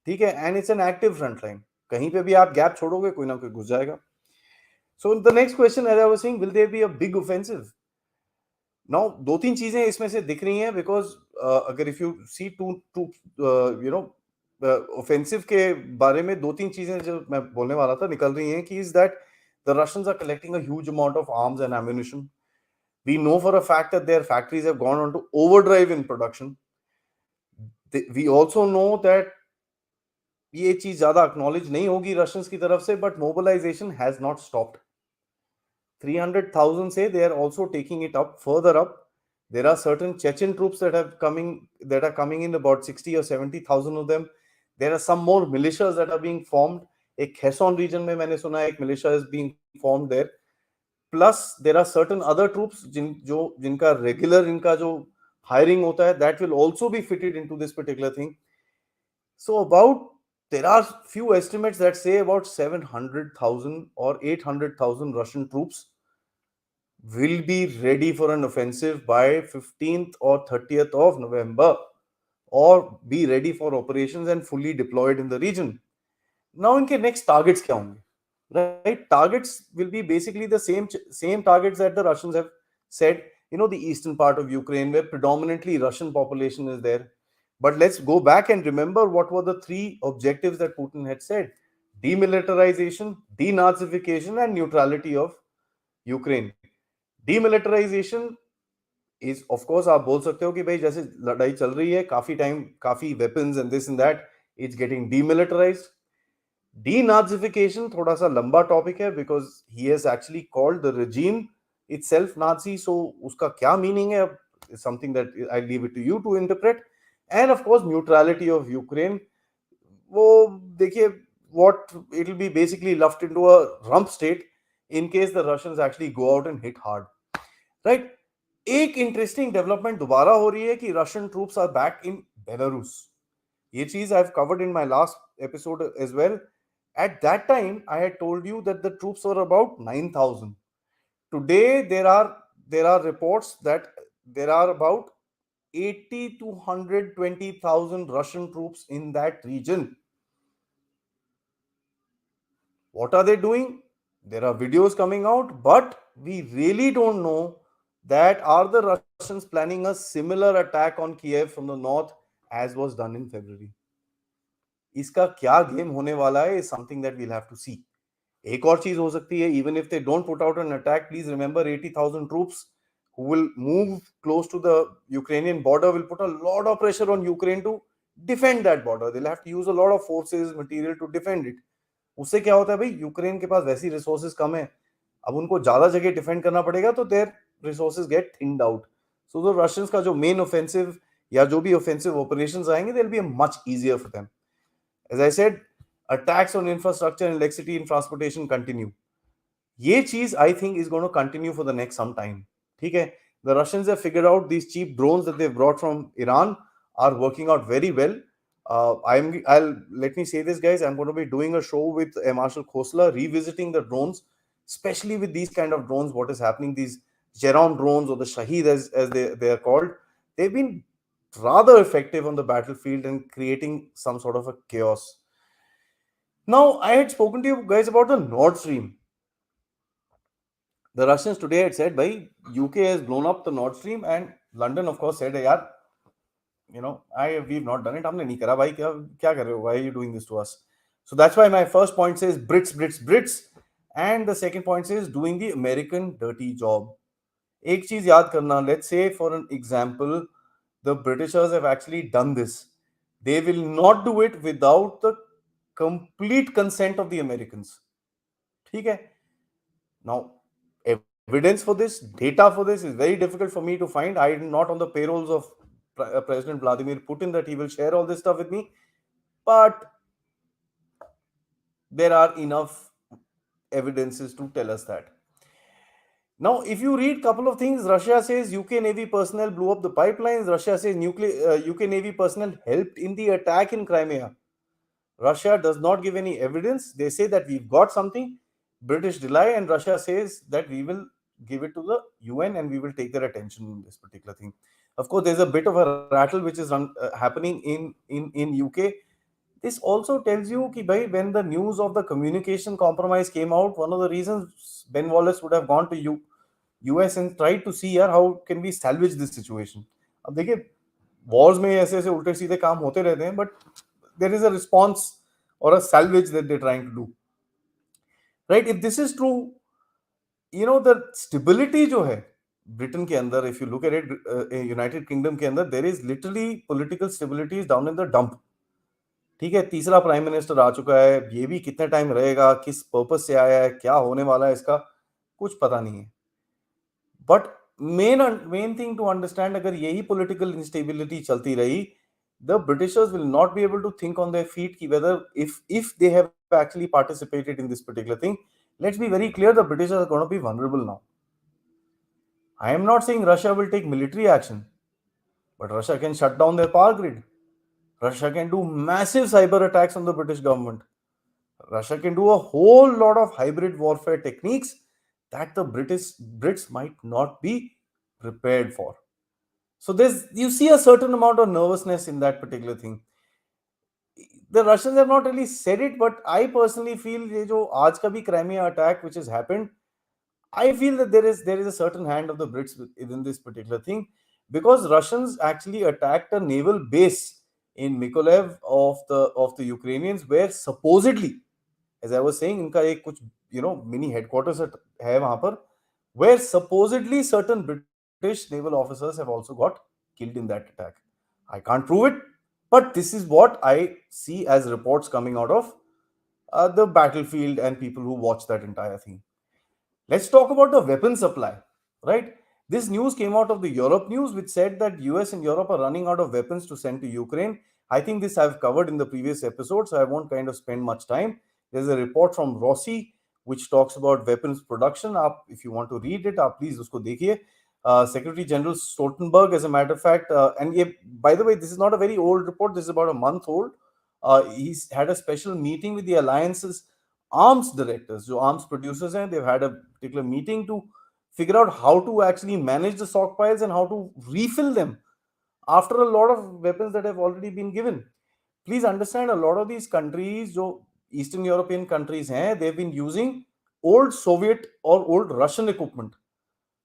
ठीक है, and it's an active front line. कहीं पे भी आप गैप छोड़ोगे कोई ना कोई घुस जाएगा. So the next question as I was saying, will there be a big offensive? Now दो तीन चीजें इसमें से दिख रही हैं बिकॉज अगर if you see to to you know offensive के बारे में दो तीन चीजें जो मैं बोलने वाला था निकल रही हैं कि is that the Russians are collecting a huge amount of arms and ammunition. We know for a fact that their factories have gone on to overdrive in production. We also know that ये चीज ज्यादा acknowledge नहीं होगी Russians की तरफ से, but mobilization has not stopped. 300,000 say they are also taking it up further up. There are certain Chechen troops that are coming in, about 60 or 70,000 of them. There are some more militias that are being formed. एक Kherson region में मैंने सुना एक militia is being formed there. Plus there are certain other troops जिनका regular इनका जो hiring होता है, that will also be fitted into this particular thing. So there are few estimates that say about 700,000 or 800,000 Russian troops will be ready for an offensive by 15th or 30th of November, or be ready for operations and fully deployed in the region. Now इनके next targets क्या होंगे? Right, targets will be basically the same targets that the Russians have said. The eastern part of Ukraine where predominantly Russian population is there. But let's go back and remember what were the three objectives that Putin had said: demilitarization, denazification, and neutrality of Ukraine. Demilitarization is, of course, आप बोल सकते हो कि भाई जैसे लड़ाई चल रही है काफी टाइम, काफी weapons and this and that, it's getting demilitarized. Denazification थोड़ा सा लंबा टॉपिक है because he has actually called the regime itself Nazi. So उसका क्या मीनिंग है is something that I leave it to you to interpret. And of course neutrality of Ukraine, वो देखिए, what it will be basically left into a rump state in case the Russians actually go out and hit hard. Right? एक interesting development दोबारा हो रही है कि Russian troops are back in Belarus. ये चीज I have covered in my last episode as well. At that time, I had told you that the troops were about 9,000. Today, there are reports that there are about 80 to 120,000 Russian troops in that region. What are they doing? There are videos coming out, but we really don't know that are the Russians planning a similar attack on Kiev from the north as was done in February. इसका क्या game होने वाला है is something that we'll have to see. एक और चीज हो सकती है, even if they don't put out an attack, please remember 80,000 troops who will move close to the Ukrainian border will put a lot of pressure on Ukraine to defend that border. They'll have to use a lot of forces, material to defend it. उससे क्या होता है भाई, Ukraine के पास वैसी resources कम है, अब उनको ज्यादा जगह डिफेंड करना पड़ेगा तो their resources get thinned out. So the Russians का जो मेन ऑफेंसिव या जो भी ऑफेंसिव ऑपरेशंस आएंगे, they will be much easier for them. As I said, attacks on infrastructure and electricity and transportation continue. ये चीज I think is going to continue for the next some time. ठीक है, the Russians have figured out these cheap drones that they've brought from Iran are working out very well. I'll let me say this, guys. I'm going to be doing a show with Marshal Khosla, revisiting the drones, especially with these kind of drones. What is happening? These Geron drones, or the Shahid, as they are called, they've been rather effective on the battlefield and creating some sort of a chaos. Now, I had spoken to you guys about the Nord Stream. The Russians today had said, "Bhai, UK has blown up the Nord Stream," and London, of course, said, "Yaar, we've not done it. हमने नहीं करा भाई, क्या क्या कर रहे हो? Why are you doing this to us?" So that's why my first point says Brits, Brits, Brits, and the second point says doing the American dirty job. एक चीज याद करना. Let's say, for an example, the Britishers have actually done this. They will not do it without the complete consent of the Americans. ठीक है? Now, evidence for this, data for this is very difficult for me to find. I am not on the payrolls of President Vladimir Putin that he will share all this stuff with me. But there are enough evidences to tell us that. Now, if you read a couple of things, Russia says UK Navy personnel blew up the pipelines. Russia says UK Navy personnel helped in the attack in Crimea. Russia does not give any evidence. They say that we've got something. British deny, and Russia says that we will give it to the UN and we will take their attention in this particular thing. Of course, there's a bit of a rattle which is happening in UK. This also tells you कि भाई, when the news of the communication compromise came out, one of the reasons Ben Wallace would have gone to US and tried to see यार how can we salvage this situation. अब देखिए, wars में ऐसे ऐसे उल्टे सीधे काम होते रहते हैं, but there is a response or a salvage that they're trying to do, right? If this is true, the stability जो है ब्रिटेन के अंदर, if you look at it, United kingdom के अंदर, there is literally political stability is down in the dump. ठीक है, तीसरा prime minister आ चुका है, ये भी कितने टाइम रहेगा, किस पर्पस से आया है, क्या होने वाला है इसका, कुछ पता नहीं है. But main thing to understand, अगर यही पॉलिटिकल इंस्टेबिलिटी चलती रही, the Britishers will not be able to think on their feet ki whether if they have actually participated in this particular thing. Let's be very clear, the British are going to be vulnerable now. I am not saying Russia will take military action, but Russia can shut down their power grid. Russia can do massive cyber attacks on the British government. Russia can do a whole lot of hybrid warfare techniques that the Brits might not be prepared for. So you see a certain amount of nervousness in that particular thing. The Russians have not really said it, but I personally feel ये जो आज का भी Crimea attack which has happened, I feel that there is a certain hand of the Brits within this particular thing, because Russians actually attacked a naval base in Mykolaiv of the Ukrainians, where supposedly, as I was saying, इनका एक कुछ mini headquarters है वहां पर, where supposedly certain British naval officers have also got killed in that attack. I can't prove it, but this is what I see as reports coming out of the battlefield and people who watch that entire thing. Let's talk about the weapon supply, right? This news came out of the Europe news, which said that US and Europe are running out of weapons to send to Ukraine. I think this I've covered in the previous episode, so I won't kind of spend much time. There's a report from Rossi which talks about weapons production. If you want to read it, please usko dekhiye. Secretary General Stoltenberg, as a matter of fact, by the way, this is not a very old report. This is about a month old. He's had a special meeting with the alliance's arms directors, जो arms producers हैं. They've had a particular meeting to figure out how to actually manage the stockpiles and how to refill them after a lot of weapons that have already been given. Please understand, a lot of these countries, जो Eastern European countries हैं, they've been using old Soviet or old Russian equipment.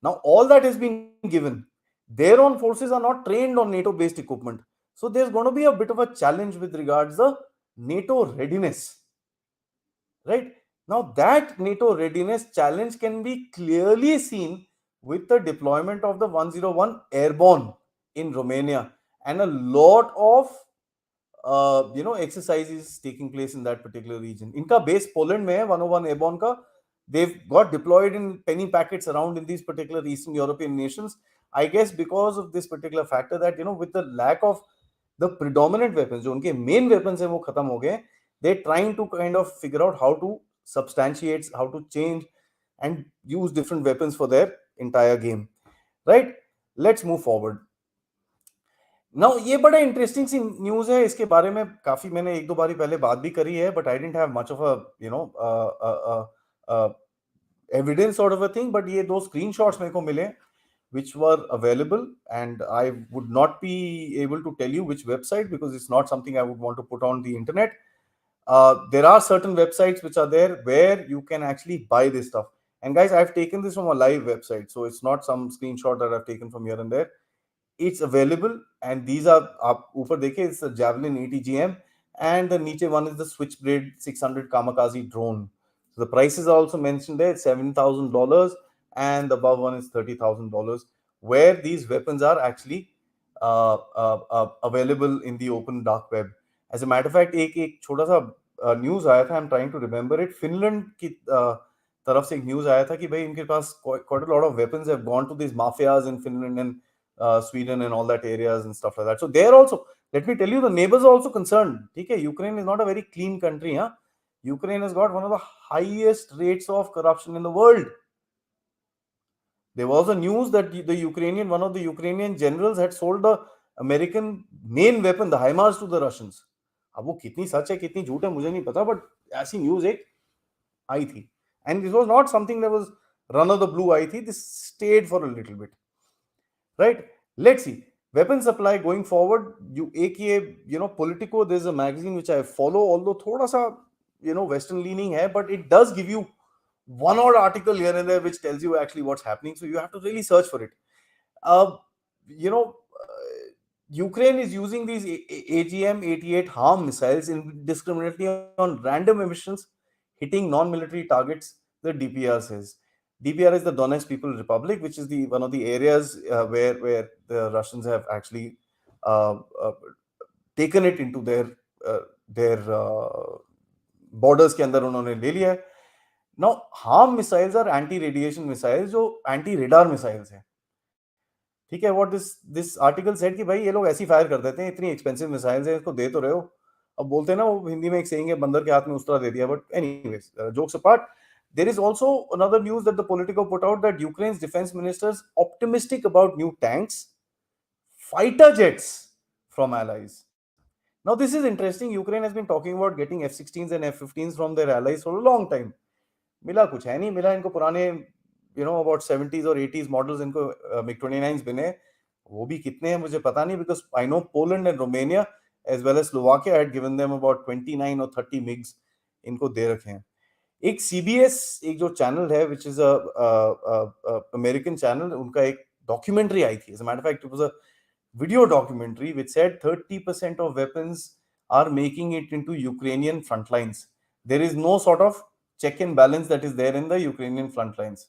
Now all that has been given. Their own forces are not trained on NATO-based equipment. So there's going to be a bit of a challenge with regards the NATO readiness. Right? Now that NATO readiness challenge can be clearly seen with the deployment of the 101 Airborne in Romania, and a lot of exercises taking place in that particular region. Inka base Poland mein hai, 101 Airborne ka. They've got deployed in penny packets around in these particular Eastern European nations. I guess because of this particular factor that, with the lack of the predominant weapons, जो उनके main weapons हैं वो खत्म हो गए, they're trying to kind of figure out how to substantiate, how to change and use different weapons for their entire game. Right? Let's move forward. Now ये बड़ा interesting सी news है, इसके बारे में काफ़ी मैंने 1-2 बारी पहले बात भी करी है, but I didn't have much of a, you know evidence sort of a thing, but ये 2 स्क्रीनशॉट्स मेरे को मिले which were available, and I would not be able to tell you which website because it's not something I would want to put on the internet. There are certain websites which are there where you can actually buy this stuff. And guys, I've taken this from a live website, so it's not some screenshot that I've taken from here and there. It's available, and these are आप ऊपर देखिए, it's a Javelin 80 GM, and the नीचे one is the Switchblade 600 kamikaze drone. So the prices are also mentioned there. It's $7,000, and the above one is $30,000, where these weapons are actually available in the open dark web. As a matter of fact, एक छोटा सा news आया था, I'm trying to remember it. Finland की तरफ से एक news आया था कि भाई इनके पास quite a lot of weapons have gone to these mafias in Finland and Sweden and all that areas and stuff like that. So there also, let me tell you, the neighbors are also concerned. Okay, Ukraine is not a very clean country. Huh? Ukraine has got one of the highest rates of corruption in the world. There was a news that one of the Ukrainian generals had sold the American main weapon, the HIMARS, to the Russians. अब वो कितनी सच है कितनी झूठ है मुझे नहीं पता, बट ऐसी न्यूज एक आई थी, and this was not something that was run of the blue आई थी. This stayed for a little bit, right? Let's see weapon supply going forward. You एक ये Politico, there's a magazine which I follow, although थोड़ा सा western leaning है, but it does give you one odd article here and there which tells you actually what's happening, so you have to really search for it. You know, Ukraine is using these AGM-88 HARM missiles indiscriminately on random emissions, hitting non-military targets, the DPR says. DPR is the Donetsk People's Republic, which is the one of the areas where the Russians have actually uh, uh, taken it into their borders के अंदर उन्होंने ले लिया है. Now, HARM missiles are anti-radiation missiles, जो anti-radar missiles हैं. ठीक है, what this article said कि भाई ये लोग ऐसी फायर कर देते हैं, इतनी एक्सपेंसिव मिसाइल्स है, इसको दे तो रहे हो. अब बोलते हैं ना, वो हिंदी में एक सेइंग है, बंदर के हाथ में उस्तरा दे दिया. But anyways, jokes apart, there is also another news that the Politico put out that Ukraine's defense minister is optimistic about new tanks, fighter jets from allies. Now this is interesting. Ukraine has been talking about getting F-16s and F-15s from their allies for a long time. मिला कुछ है नहीं, मिला इनको पुराने about 70s और 80s models इनको MiG-29s बने. वो भी कितने हैं मुझे पता नहीं, because I know Poland and Romania as well as Slovakia had given them about 29 और 30 मिग्स इनको दे रखे हैं. एक CBS, एक जो चैनल है विच इज अमेरिकन चैनल, उनका एक डॉक्यूमेंट्री आई थी. As a matter of fact, it was a video documentary which said 30% of weapons are making it into Ukrainian front lines. There is no sort of check and balance that is there in the Ukrainian front lines.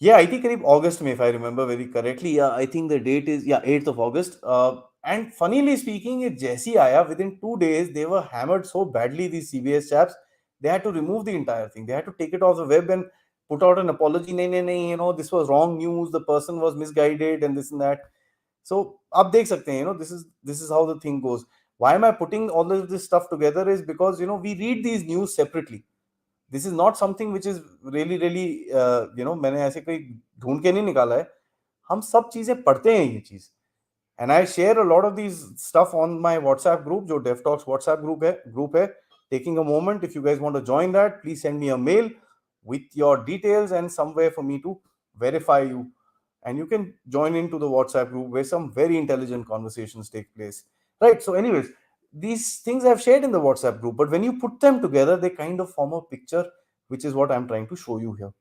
Yeah, I think करीब August में, if I remember very correctly. Yeah, I think the date is 8th of August. And funnily speaking, it जैसी आया, within 2 days they were hammered so badly, these CBS chaps. They had to remove the entire thing. They had to take it off the web and put out an apology. नहीं, this was wrong news. The person was misguided and this and that. So आप देख सकते हैं, this is how the thing goes. Why am I putting all of this stuff together is because we read these news separately. This is not something which is really मैंने ऐसे कोई ढूंढ के नहीं निकाला है. हम सब चीजें पढ़ते हैं ये चीज. And I share a lot of these stuff on my WhatsApp group, जो DevTalks WhatsApp group है. Taking a moment, if you guys want to join that, please send me a mail with your details and somewhere for me to verify you. And you can join into the WhatsApp group where some very intelligent conversations take place. Right. So, anyways, these things I've shared in the WhatsApp group, but when you put them together, they kind of form a picture, which is what I'm trying to show you here.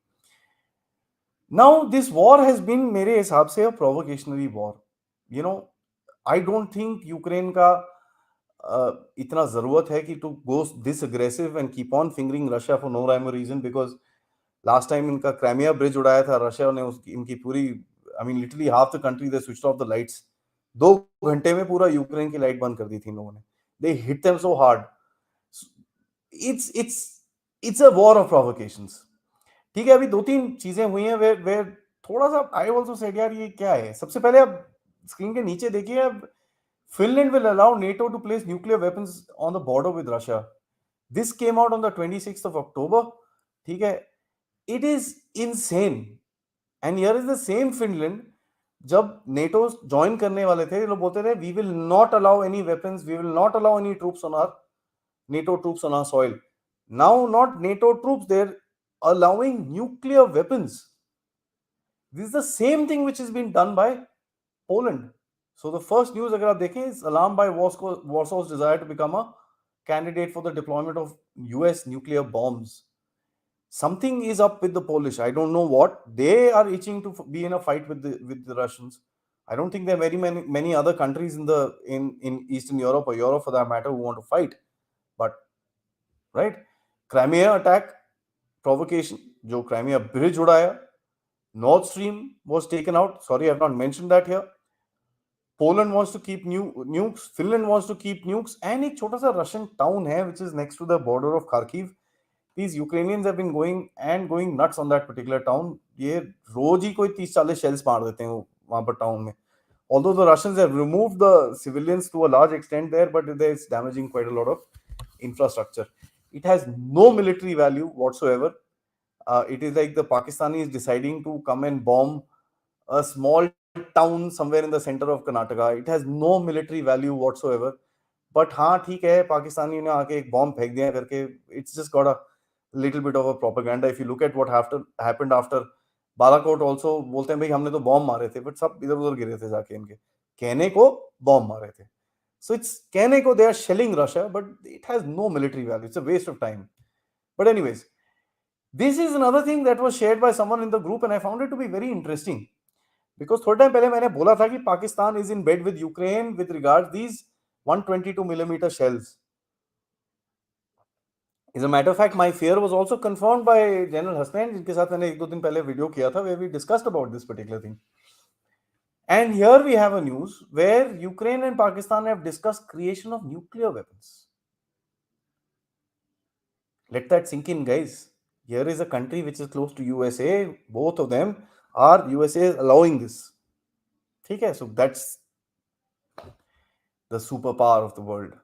Now, this war has been, मेरे हिसाब से, a provocationary war. I don't think Ukraine का इतना जरूरत है कि to go this aggressive and keep on fingering Russia for no rhyme or reason, because last time इनका Crimea bridge उड़ाया था रशिया ने, इनकी पूरी, I mean literally half the country they switched off the lights. 2 घंटे में पूरा Ukraine की लाइट बंद कर दी थी इन लोगों ने. They hit them so hard. It's a war of provocations. ठीक है, अभी 2-3 चीजें हुई हैं वे थोड़ा सा आई ऑल्सो सेड, यार ये क्या है. सबसे पहले आप स्क्रीन के नीचे देखिए, अब Finland will allow NATO to place nuclear weapons on the border with Russia. This came out on the 26th of October. ठीक है, it is insane. And here is the same Finland जब NATO join करने वाले थे, ये लोग बोलते थे we will not allow any weapons, we will not allow any troops on our NATO troops on our soil. Now, not NATO troops, they're allowing nuclear weapons. This is the same thing which has been done by Poland. So the first news agar aap dekhein is alarmed by Warsaw's desire to become a candidate for the deployment of US nuclear bombs. Something is up with the Polish. I don't know what. They are itching to be in a fight with the Russians. I don't think there are very many other countries in Eastern Europe or Europe for that matter who want to fight. But right, Crimea attack, provocation, जो Crimea bridge उड़ाया, Nord Stream was taken out. Sorry, I have not mentioned that here. Poland wants to keep nukes. Finland wants to keep nukes. And एक छोटा सा Russian town है which is next to the border of Kharkiv. These Ukrainians have been going nuts on that particular town. ये रोज ही कोई 30-40 shells मार देते हैं वहां पर town में. Although the Russians have removed the civilians to a large extent there, but it's damaging quite a lot of infrastructure. It has no military value whatsoever. It is like the Pakistanis deciding to come and bomb a small town somewhere in the center of Karnataka. It has no military value whatsoever. But हाँ ठीक है, पाकिस्तानी ने आके एक bomb फेंक दिया करके, it's just got a little bit of a propaganda. If you look at what happened after Balakot also, बोलते हैं भाई हमने तो बॉम्ब मारे थे, but सब इधर उधर गिरे थे जाके इनके, कहने को बॉम्ब मारे थे. So it's कहने को they are shelling Russia, but it has no military value. It's a waste of time. But anyways, this is another thing that was shared by someone in the group and I found it to be very interesting. Because थोड़े time पहले मैंने बोला था कि Pakistan is in bed with Ukraine with regards these 122mm shells. As a matter of fact, my fear was also confirmed by General Hasnain, जिनके साथ मैंने एक दो दिन पहले वीडियो किया था, where we discussed about this particular thing. And here we have a news where Ukraine and Pakistan have discussed creation of nuclear weapons. Let that sink in, guys. Here is a country which is close to USA. Both of them are USA allowing this. Okay, so that's the superpower of the world.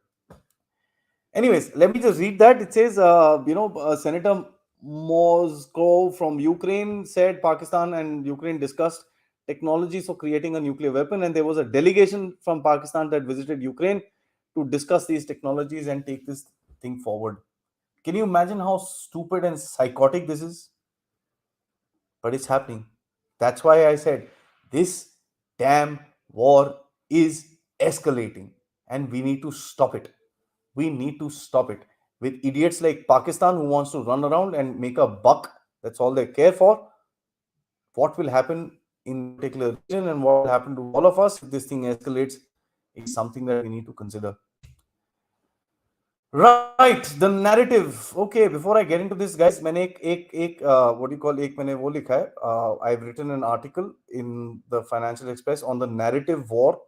Anyways, let me just read that. It says, Senator Moskov from Ukraine said Pakistan and Ukraine discussed technologies for creating a nuclear weapon, and there was a delegation from Pakistan that visited Ukraine to discuss these technologies and take this thing forward. Can you imagine how stupid and psychotic this is? But it's happening. That's why I said this damn war is escalating and we need to stop it. We need to stop it. With idiots like Pakistan who wants to run around and make a buck, that's all they care for. What will happen in that particular region and what will happen to all of us if this thing escalates is something that we need to consider. Right, the narrative. Okay, before I get into this, guys, मैंने I've written an article in the Financial Express on the narrative war.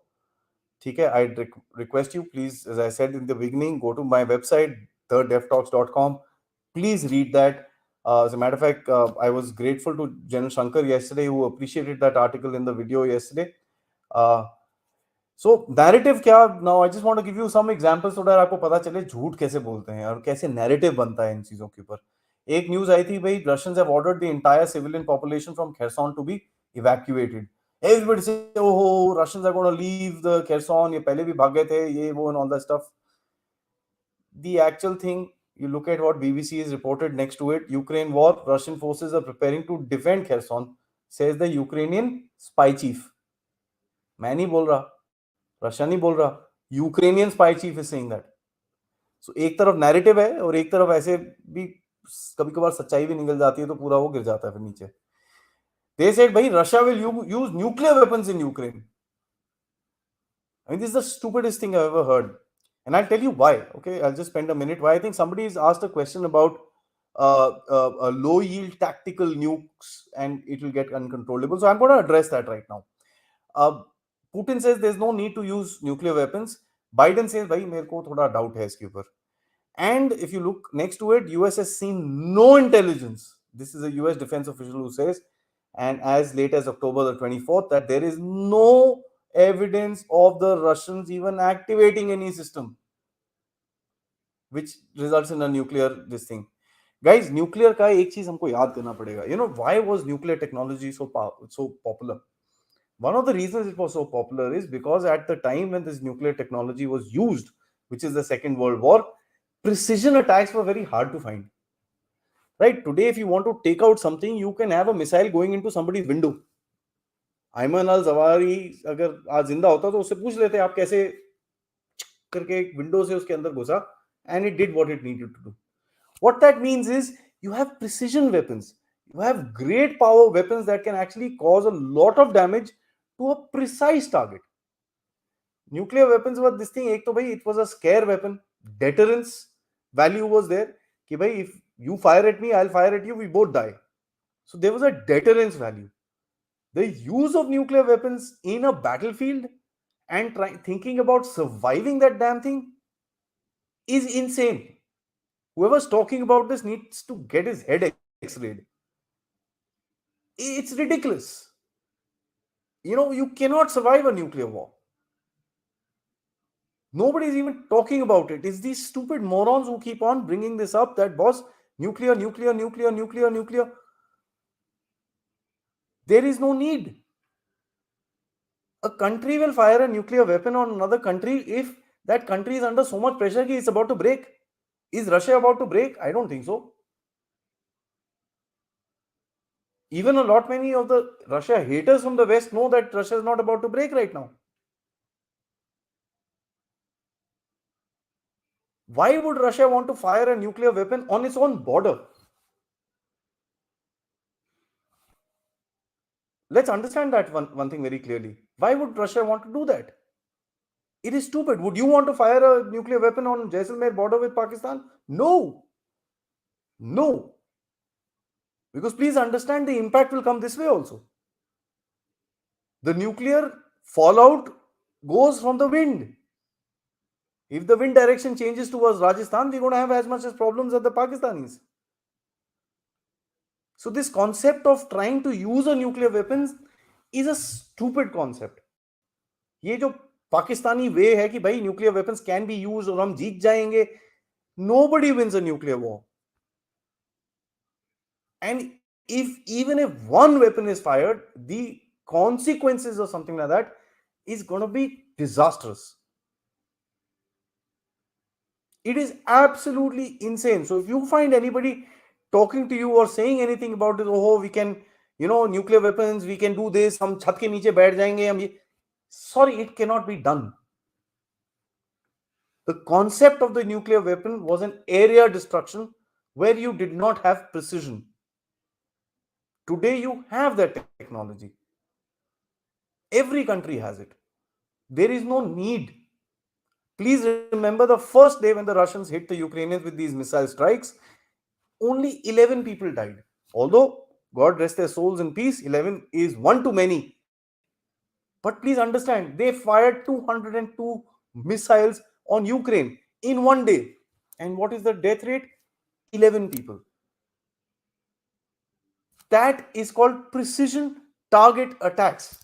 ठीक है, I request you, please, as I said in the beginning, go to my website, thedevtalks.com. Please read that. As a matter of fact, I was grateful to General Shankar yesterday, who appreciated that article in the video yesterday. So narrative क्या? Now I just want to give you some examples so that आपको पता चले झूठ कैसे बोलते हैं और कैसे narrative बनता है इन चीजों के ऊपर. एक न्यूज आई थी भाई, Russians have ordered the entire civilian population from Kherson to be evacuated. Everybody say, oh, Russians are going to leave the Kherson. ये पहले भी भाग गए थे, ये वो and all that stuff. The actual thing, you look at what BBC has reported next to it. Ukraine war, Russian forces are preparing to defend Kherson, says the Ukrainian spy chief. मैं नहीं बोल रहा, Russia नहीं बोल रहा, Ukrainian spy chief is saying that. So एक तरफ narrative है और एक तरफ ऐसे भी कभी कभार सच्चाई भी निकल जाती है तो पूरा वो गिर जाता है फिर नीचे. They said भाई Russia will use nuclear weapons in Ukraine. I mean, this is the stupidest thing I've ever heard. And I'll tell you why. Okay, I'll just spend a minute. Why I think somebody has asked a question about low yield tactical nukes and it will get uncontrollable. So I'm going to address that right now. Putin says there's no need to use nuclear weapons. Biden says भाई मेरे को थोड़ा doubt है इसके ऊपर. And if you look next to it, US has seen no intelligence. This is a US defense official who says, and as late as October the 24th, that there is no evidence of the Russians even activating any system which results in a nuclear this thing. Guys, nuclear का एक चीज हमको याद करना पड़ेगा. You know, why was nuclear technology so popular? One of the reasons it was so popular is because at the time when this nuclear technology was used, which is the Second World War, precision attacks were very hard to find. Right? Today, if you want to take out something, you can have a missile going into somebody's window. Ayman al-Zawahiri अगर आज जिंदा होता तो उससे पूछ लेते आप कैसे करके एक विंडो से उसके अंदर घुसा, and it did what it needed to do. What that means is you have precision weapons. You have great power weapons that can actually cause a lot of damage to a precise target. Nuclear weapons were this thing, ek to bhai, it was a scare weapon. Deterrence value was there. Ki bhai, if you fire at me, I'll fire at you, we both die. So there was a deterrence value. The use of nuclear weapons in a battlefield and thinking about surviving that damn thing is insane. Whoever's talking about this needs to get his head x-rayed. It's ridiculous. You cannot survive a nuclear war. Nobody's even talking about it. It's these stupid morons who keep on bringing this up that, boss, nuclear. There is no need. A country will fire a nuclear weapon on another country if that country is under so much pressure that it's about to break. Is Russia about to break? I don't think so. Even a lot many of the Russia haters from the West know that Russia is not about to break right now. Why would Russia want to fire a nuclear weapon on its own border? Let's understand that one thing very clearly. Why would Russia want to do that? It is stupid. Would you want to fire a nuclear weapon on Jaisalmer border with Pakistan? No. No. Because please understand, the impact will come this way also. The nuclear fallout goes from the wind. If the wind direction changes towards Rajasthan, we're going to have as much as problems as the Pakistanis. So this concept of trying to use a nuclear weapons is a stupid concept. ये जो पाकिस्तानी वे है कि भाई nuclear weapons can be used और हम जीत जाएंगे, nobody wins a nuclear war. And even if one weapon is fired, the consequences or something like that is going to be disastrous. It is absolutely insane. So if you find anybody talking to you or saying anything about this, oh, we can, nuclear weapons, we can do this, hum chhat ke niche baith jayenge, sorry, it cannot be done. The concept of the nuclear weapon was an area destruction where you did not have precision. Today you have that technology. Every country has it. There is no need. Please remember the first day when the Russians hit the Ukrainians with these missile strikes, only 11 people died. Although, God rest their souls in peace, 11 is one too many. But please understand, they fired 202 missiles on Ukraine in one day. And what is the death rate? 11 people. That is called precision target attacks.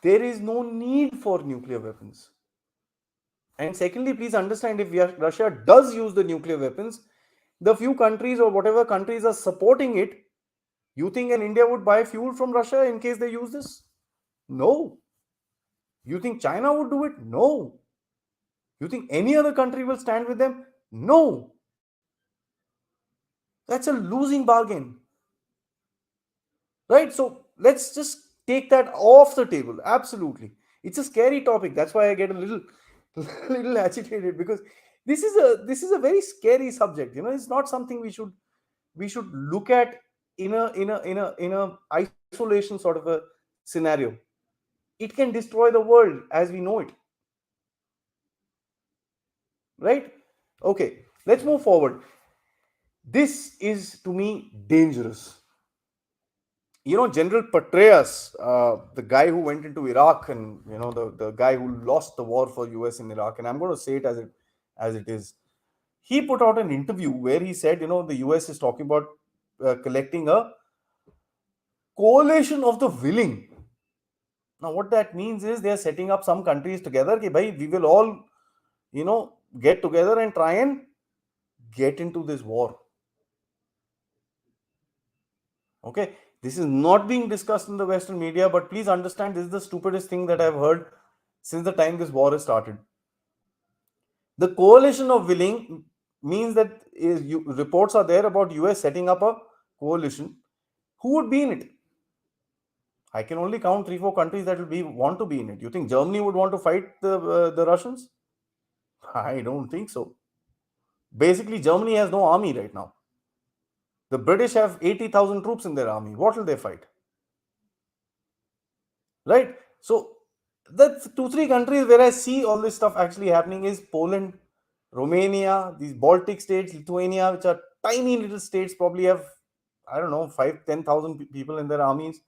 There is no need for nuclear weapons. And secondly, please understand, if Russia does use the nuclear weapons, the few countries or whatever countries are supporting it, you think an India would buy fuel from Russia in case they use this? No. You think China would do it? No. You think any other country will stand with them? No. That's a losing bargain. Right? So let's just take that off the table. Absolutely. It's a scary topic. That's why I get a little agitated, because this is a very scary subject. It's not something we should look at in a isolation sort of a scenario. It can destroy the world as we know it. Right? Okay, let's move forward. This is, to me, dangerous. General Petraeus, the guy who went into Iraq, and the guy who lost the war for US in Iraq, and I'm going to say it as it is. He put out an interview where he said, the US is talking about collecting a coalition of the willing. Now, what that means is they are setting up some countries together. Ki, bhai, we will all, get together and try and get into this war. Okay. This is not being discussed in the Western media, but please understand this is the stupidest thing that I've heard since the time this war has started. The coalition of willing means that reports are there about US setting up a coalition. Who would be in it? I can only count 3-4 countries that will want to be in it. You think Germany would want to fight the Russians? I don't think so. Basically, Germany has no army right now. The British have 80,000 troops in their army. What will they fight? Right? So that's 2-3 countries where I see all this stuff actually happening is Poland, Romania, these Baltic states, Lithuania, which are tiny little states, probably have, I don't know, 5-10,000 people in their armies.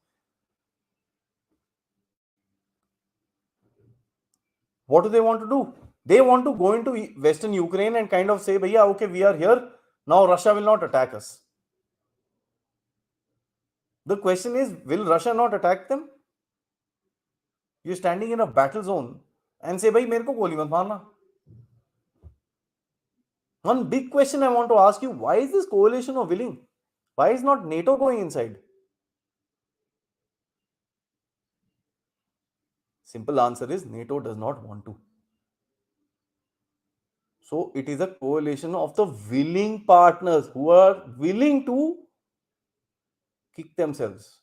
What do they want to do? They want to go into Western Ukraine and kind of say, "Bhaiya, okay, we are here. Now Russia will not attack us." The question is, will Russia not attack them? You're standing in a battle zone and say, "Bhai, mere ko goli mat marna." One big question I want to ask you: why is this coalition of willing? Why is not NATO going inside? Simple answer is NATO does not want to. So it is a coalition of the willing partners who are willing to kick themselves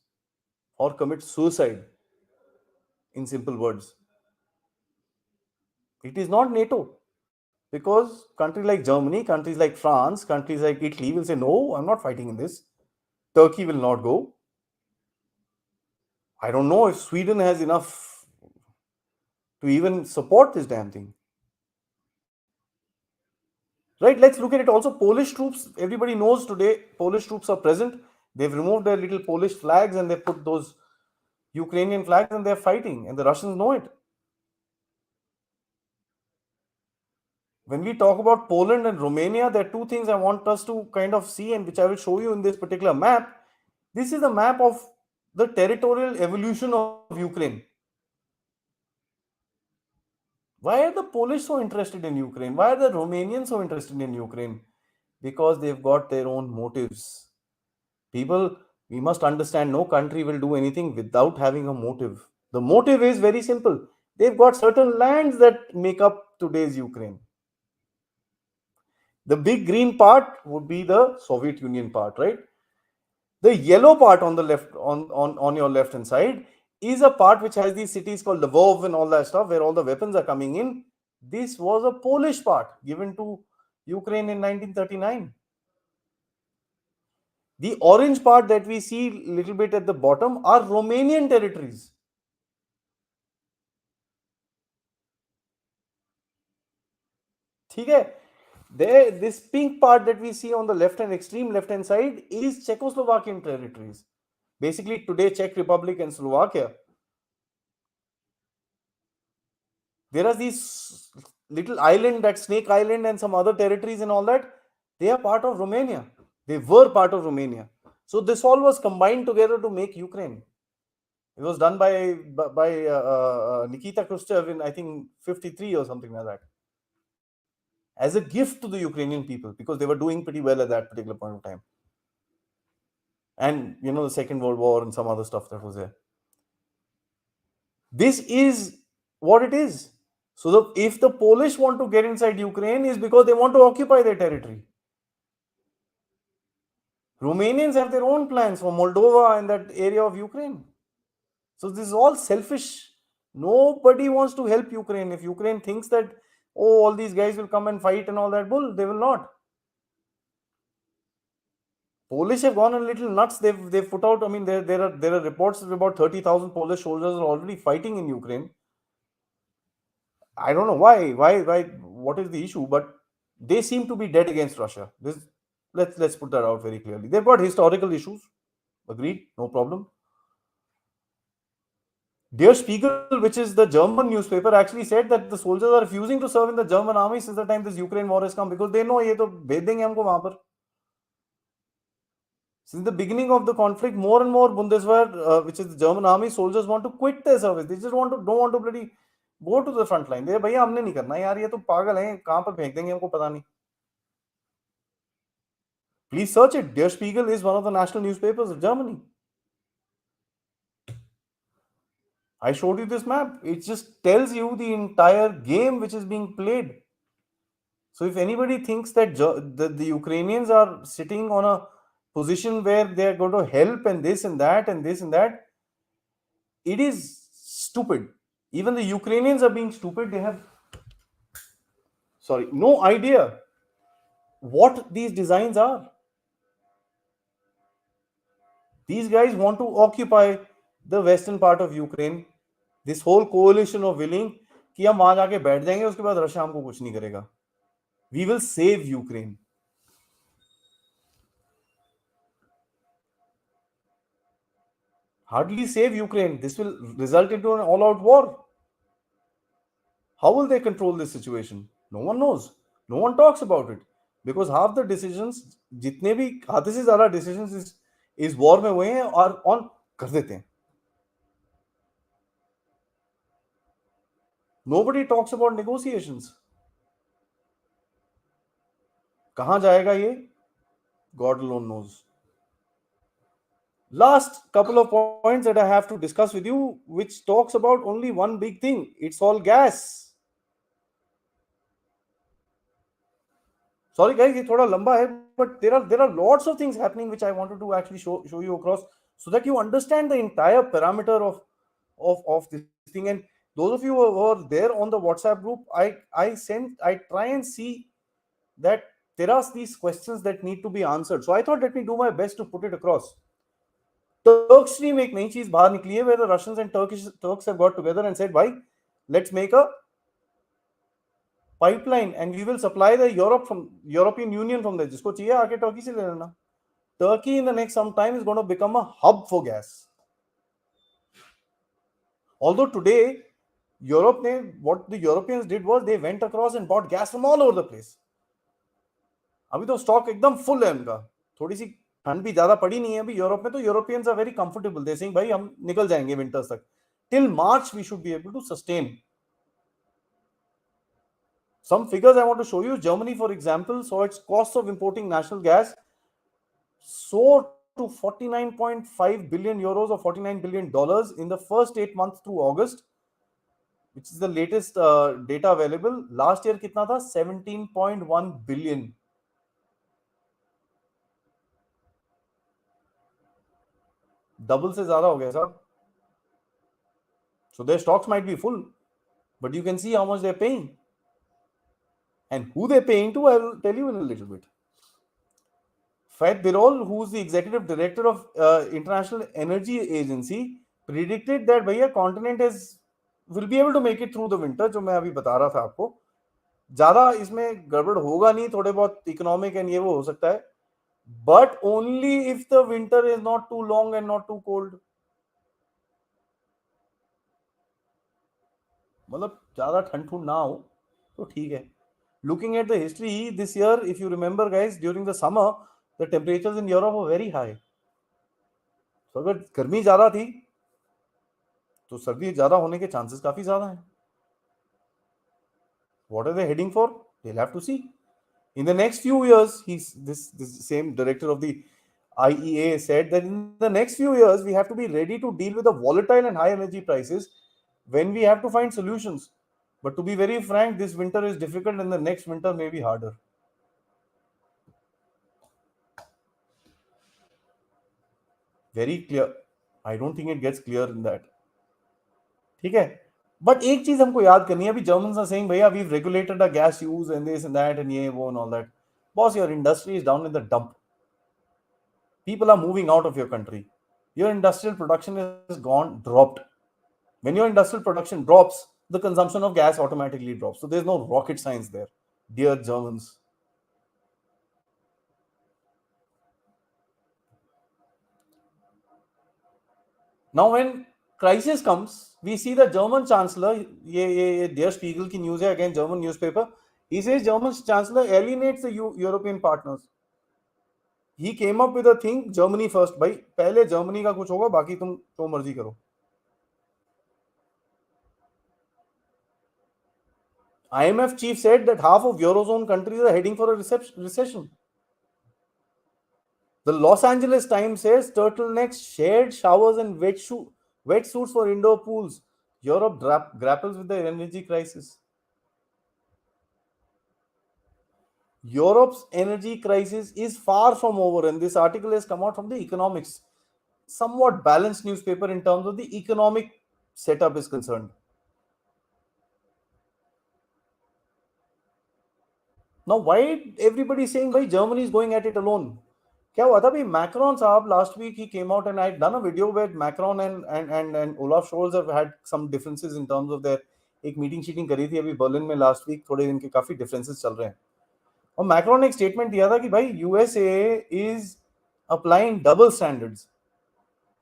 or commit suicide, in simple words. It is not NATO. Because countries like Germany, countries like France, countries like Italy will say, no, I'm not fighting in this. Turkey will not go. I don't know if Sweden has enough to even support this damn thing. Right? Let's look at it also. Polish troops, everybody knows today, Polish troops are present. They've removed their little Polish flags and they put those Ukrainian flags and they're fighting, and the Russians know it. When we talk about Poland and Romania, there are two things I want us to kind of see, and which I will show you in this particular map. This is a map of the territorial evolution of Ukraine. Why are the Polish so interested in Ukraine? Why are the Romanians so interested in Ukraine? Because they've got their own motives. People, we must understand no country will do anything without having a motive. The motive is very simple. They've got certain lands that make up today's Ukraine. The big green part would be the Soviet Union part, right? The yellow part on the left, on your left hand side, is a part which has these cities called Lvov and all that stuff, where all the weapons are coming in. This was a Polish part given to Ukraine in 1939. The orange part that we see little bit at the bottom are Romanian territories. Okay? There, this pink part that we see on the left hand, extreme left hand side, is Czechoslovakian territories. Basically, today Czech Republic and Slovakia. There are these little island, that Snake Island and some other territories and all that. They are part of Romania. They were part of Romania. So this all was combined together to make Ukraine. It was done by Nikita Khrushchev in, I think, 53 or something like that, as a gift to the Ukrainian people, because they were doing pretty well at that particular point of time. And the Second World War and some other stuff that was there. This is what it is. So if the Polish want to get inside Ukraine, is because they want to occupy their territory. Romanians have their own plans for Moldova and that area of Ukraine. So this is all selfish. Nobody wants to help Ukraine. If Ukraine thinks that, oh, all these guys will come and fight and all that bull, they will not. Polish have gone a little nuts. They've put out. I mean, there are reports that about 30,000 Polish soldiers are already fighting in Ukraine. I don't know why. What is the issue? But they seem to be dead against Russia. Let's put that out very clearly. They've got historical issues. Agreed, no problem. Der Spiegel, which is the German newspaper, actually said that the soldiers are refusing to serve in the German army since the time this Ukraine war has come, because they know ये तो भेज देंगे हमको वहां पर. Since the beginning of the conflict, more and more Bundeswehr, which is the German army, soldiers want to quit their service. They just don't want to bloody go to the front line. They भैया हमने नहीं करना यार, ये तो पागल हैं, कहां पर फेंक देंगे हमको पता नहीं. Please search it. Der Spiegel is one of the national newspapers of Germany. I showed you this map. It just tells you the entire game which is being played. So if anybody thinks that the Ukrainians are sitting on a position where they are going to help and this and that and this and that, it is stupid. Even the Ukrainians are being stupid. They have, sorry, no idea what these designs are. These guys want to occupy the western part of Ukraine. This whole coalition of willing कि हम वहां जाके बैठ जाएंगे उसके बाद Russia हमको कुछ नहीं करेगा. We will save Ukraine. Hardly save Ukraine. This will result into an all-out war. How will they control this situation? No one knows. No one talks about it because half the decisions, जितने भी आधे से ज्यादा decisions इस war में हुए हैं और on कर देते हैं. Nobody talks about negotiations. कहां जाएगा ये? God alone knows. Last couple of points that I have to discuss with you, which talks about only one big thing. It's all gas. Sorry guys, ये थोड़ा लंबा है, but there are lots of things happening which I wanted to actually show you across so that you understand the entire parameter of this thing. And those of you who are there on the WhatsApp group, I try and see that there are these questions that need to be answered. So I thought let me do my best to put it across. Turk Stream एक नई चीज बाहर निकली है where the Russians and Turks have got together and said, भाई, let's make a pipeline and we will supply the European Union from there. जिसको चाहिए आके टर्की से ले लेना. Turkey in the next some time is going to become a hub for gas. Although today, what the Europeans did was they went across and bought gas from all over the place. अभी तो stock एकदम full है उनका. थोड़ी सी ठंड भी ज्यादा पड़ी नहीं है अभी यूरोप में, तो Europeans are very comfortable. They saying भाई हम निकल जाएंगे विंटर्स तक. Till March we should be able to sustain. Some figures I want to show you. Germany, for example, saw its cost of importing natural gas soar to 49.5 billion euros or $49 billion in the first 8 months through August, which is the latest data available. Last year कितना था? 17.1 billion. Double से ज्यादा हो गया साहब. So their stocks might be full, but you can see how much they're paying. And who they're paying to, I will tell you in a little bit. Fayed Birol, who's the executive director of International Energy Agency, predicted that भैया continent will be able to make it through the winter, जो मैं अभी बता रहा था आपको. ज्यादा इसमें गड़बड़ होगा नहीं, थोड़े बहुत इकोनॉमिक एंड ये वो हो सकता है, but only if the winter is not too long and not too cold. मतलब ज्यादा ठंड ठंड ना हो तो ठीक है. Looking at the history this year, if you remember guys, during the summer the temperatures in Europe were very high. तो अगर गर्मी ज्यादा थी तो सर्दी ज्यादा होने के चांसेस काफी ज्यादा हैं. What are they heading for? They'll have to see. In the next few years, this same director of the IEA said that in the next few years we have to be ready to deal with the volatile and high energy prices when we have to find solutions. But to be very frank, this winter is difficult and the next winter may be harder. Very clear. I don't think it gets clear in that. ठीक है. But एक चीज हमको याद करनी है. अभी Germans are saying, भैया, we've regulated our gas use and this and that and ये वो and all that. Boss, your industry is down in the dump. People are moving out of your country. Your industrial production is dropped. When your industrial production drops, the consumption of gas automatically drops. So there's no rocket science there, dear Germans. Now when crisis comes, we see the German chancellor, Der Spiegel ki news hai, again German newspaper, he says German chancellor alienates the European partners. He came up with a thing, Germany first. भाई पहले Germany का कुछ होगा, बाकी तुम तो मर्जी करो. IMF chief said that half of Eurozone countries are heading for a recession. The Los Angeles Times says turtlenecks, shared showers and wet suits for indoor pools. Europe grapples with the energy crisis. Europe's energy crisis is far from over, and this article has come out from the Economics, somewhat balanced newspaper in terms of the economic setup is concerned. Now, why everybody is saying, "Bhai, Germany is going at it alone"? क्या हुआ था भाई? Macron साहब last week he came out and I had done a video where Macron and Olaf Scholz have had some differences in terms of their एक meeting sheeting करी थी अभी Berlin में लास्ट वीक, थोड़े इनके काफी डिफरेंसेस चल रहे हैं और मैक्रोन ने एक स्टेटमेंट दिया था कि भाई USA is applying double standards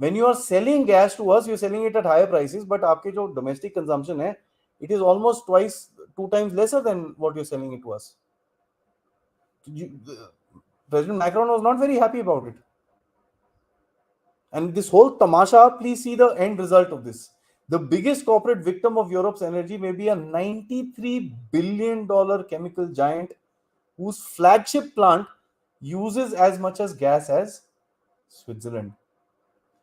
when you are selling gas to us you're selling it at higher prices but आपके जो domestic consumption है it is almost twice 2 times lesser than what you're selling it to us. President Macron was not very happy about it. And this whole tamasha, please see the end result of this. The biggest corporate victim of Europe's energy may be a $93 billion chemical giant whose flagship plant uses as much as gas as Switzerland.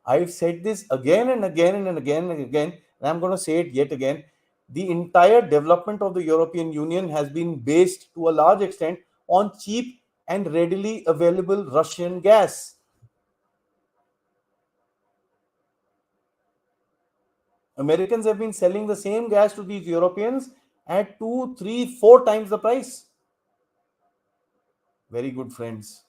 I've said this again and again and again and again, and I'm going to say it yet again. The entire development of the European Union has been based to a large extent on cheap and readily available Russian gas. Americans have been selling the same gas to these Europeans at 2, 3, 4 times the price. Very good, friends.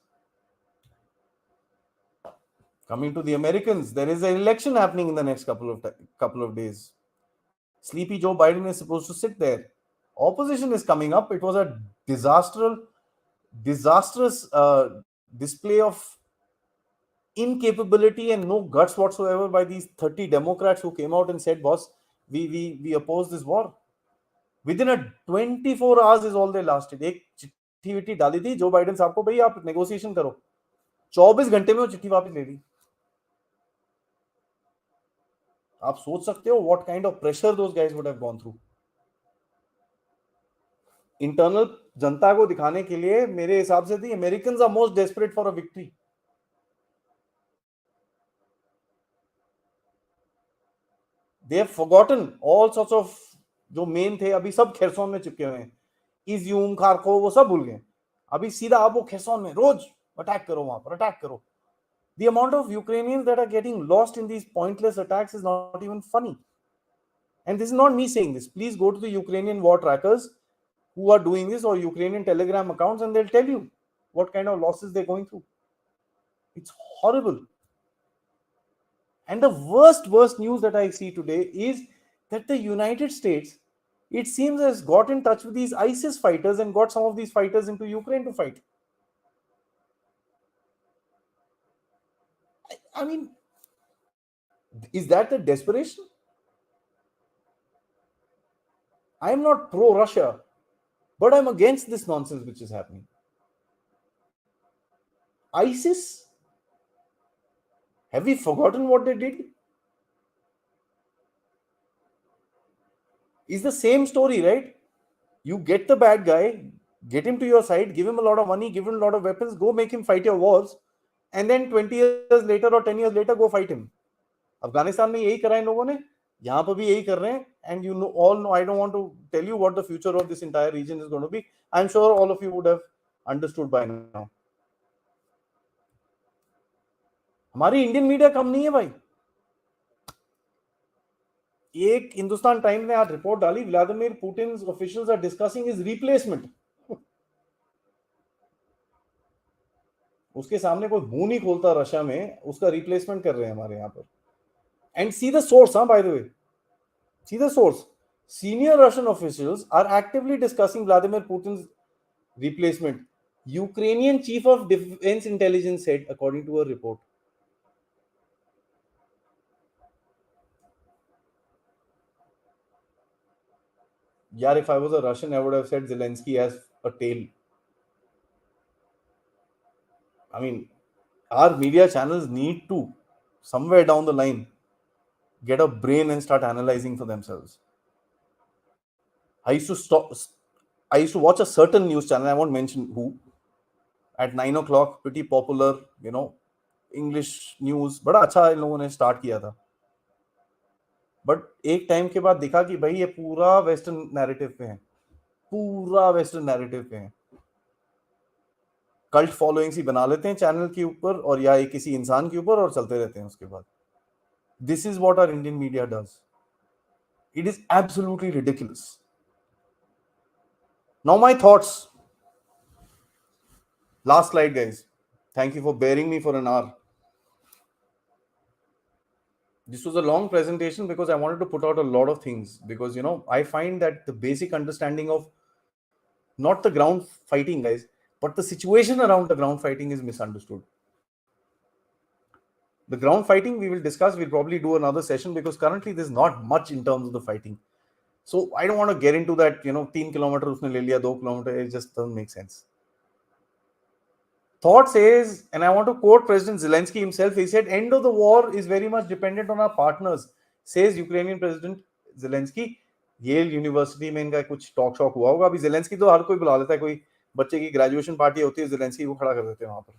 Coming to the Americans, there is an election happening in the next couple of days. Sleepy Joe Biden is supposed to sit there. Opposition is coming up. It was a disastrous display of incapability and no guts whatsoever by these 30 Democrats who came out and said, "Boss, we oppose this war." Within a 24 hours is all they lasted. एक चिट्ठी विट्ठी डाली थी Joe Biden साहब को, भाई आप negotiation करो, 24 घंटे में वो चिट्ठी वापस ले ली. आप सोच सकते हो what kind of pressure those guys would have gone through. Internal जनता को दिखाने के लिए मेरे हिसाब से the Americans are most desperate for a victory. They have forgotten all sorts of जो मेन थे, अभी सब खेरसोन में चिपके हुए हैं. इज्यूम, खारखो, वो सब भूल गए. अभी सीधा आप वो खेरसोन में रोज अटैक करो, वहां पर अटैक करो. The amount of Ukrainians that are getting lost in these pointless attacks is not even funny. And this is not me saying this. Please go to the Ukrainian war trackers who are doing this or Ukrainian Telegram accounts and they'll tell you what kind of losses they're going through. It's horrible. And the worst news that I see today is that the United States, it seems, has got in touch with these ISIS fighters and got some of these fighters into Ukraine to fight. I mean, is that the desperation? I'm not pro-Russia, but I'm against this nonsense which is happening. ISIS? Have we forgotten what they did? It's the same story, right? You get the bad guy, get him to your side, give him a lot of money, give him a lot of weapons, go make him fight your wars, and then 20 years later or 10 years later, go fight him. Afghanistan में यही करा इन लोगों ने, यहाँ पर भी यही कर रहे हैं. And you know, all know, I don't want to tell you what the future of this entire region is going to be. I'm sure all of you would have understood by now. हमारी Indian media कम नहीं है भाई. एक Hindustan times ने आज report डाली, Vladimir Putin officials are discussing his replacement. उसके सामने कोई मुंह नहीं खोलता रशिया में, उसका रिप्लेसमेंट कर रहे हैं हमारे यहाँ पर. एंड सी द सोर्स, हाँ, by the way, see the source. Senior Russian officials are actively discussing Vladimir Putin's replacement, Ukrainian chief of defense intelligence said, according to a report. Yeah, if I was a Russian, I would have said Zelensky has a tail. I mean, our media channels need to, somewhere down the line, get a brain and start analyzing for themselves. I used to watch a certain news channel, I won't mention who, at 9 o'clock, pretty popular, English news. बड़ा अच्छा इन लोगों ने start किया था. But एक time के बाद दिखा कि भाई ये पूरा वेस्टर्न नैरेटिव पे है, पूरा वेस्टर्न नैरेटिव पे है। कल्ट फॉलोइंग्स ही बना लेते हैं चैनल के ऊपर और या एक किसी इंसान के ऊपर और चलते रहते हैं उसके बाद। This is what our Indian media does. It is absolutely ridiculous. Now my thoughts, last slide guys, thank you for bearing me for an hour. This was a long presentation because I wanted to put out a lot of things, because I find that the basic understanding of not the ground fighting guys, but the situation around the ground fighting is misunderstood. The ground fighting we will discuss, we'll probably do another session, because currently there's not much in terms of the fighting. So I don't want to get into that, 3 kilometer usne le liya, 2 kilometer, it just doesn't make sense. Thought says, and I want to quote President Zelensky himself, he said, end of the war is very much dependent on our partners, says Ukrainian President Zelensky. Yale University में इनका कुछ talk shock हुआ होगा। अभी Zelensky तो हर कोई बुला लेता है, कोई बच्चे की ग्रेजुएशन पार्टी होती है, जेलेंस्की को खड़ा कर देते हैं वहां पर।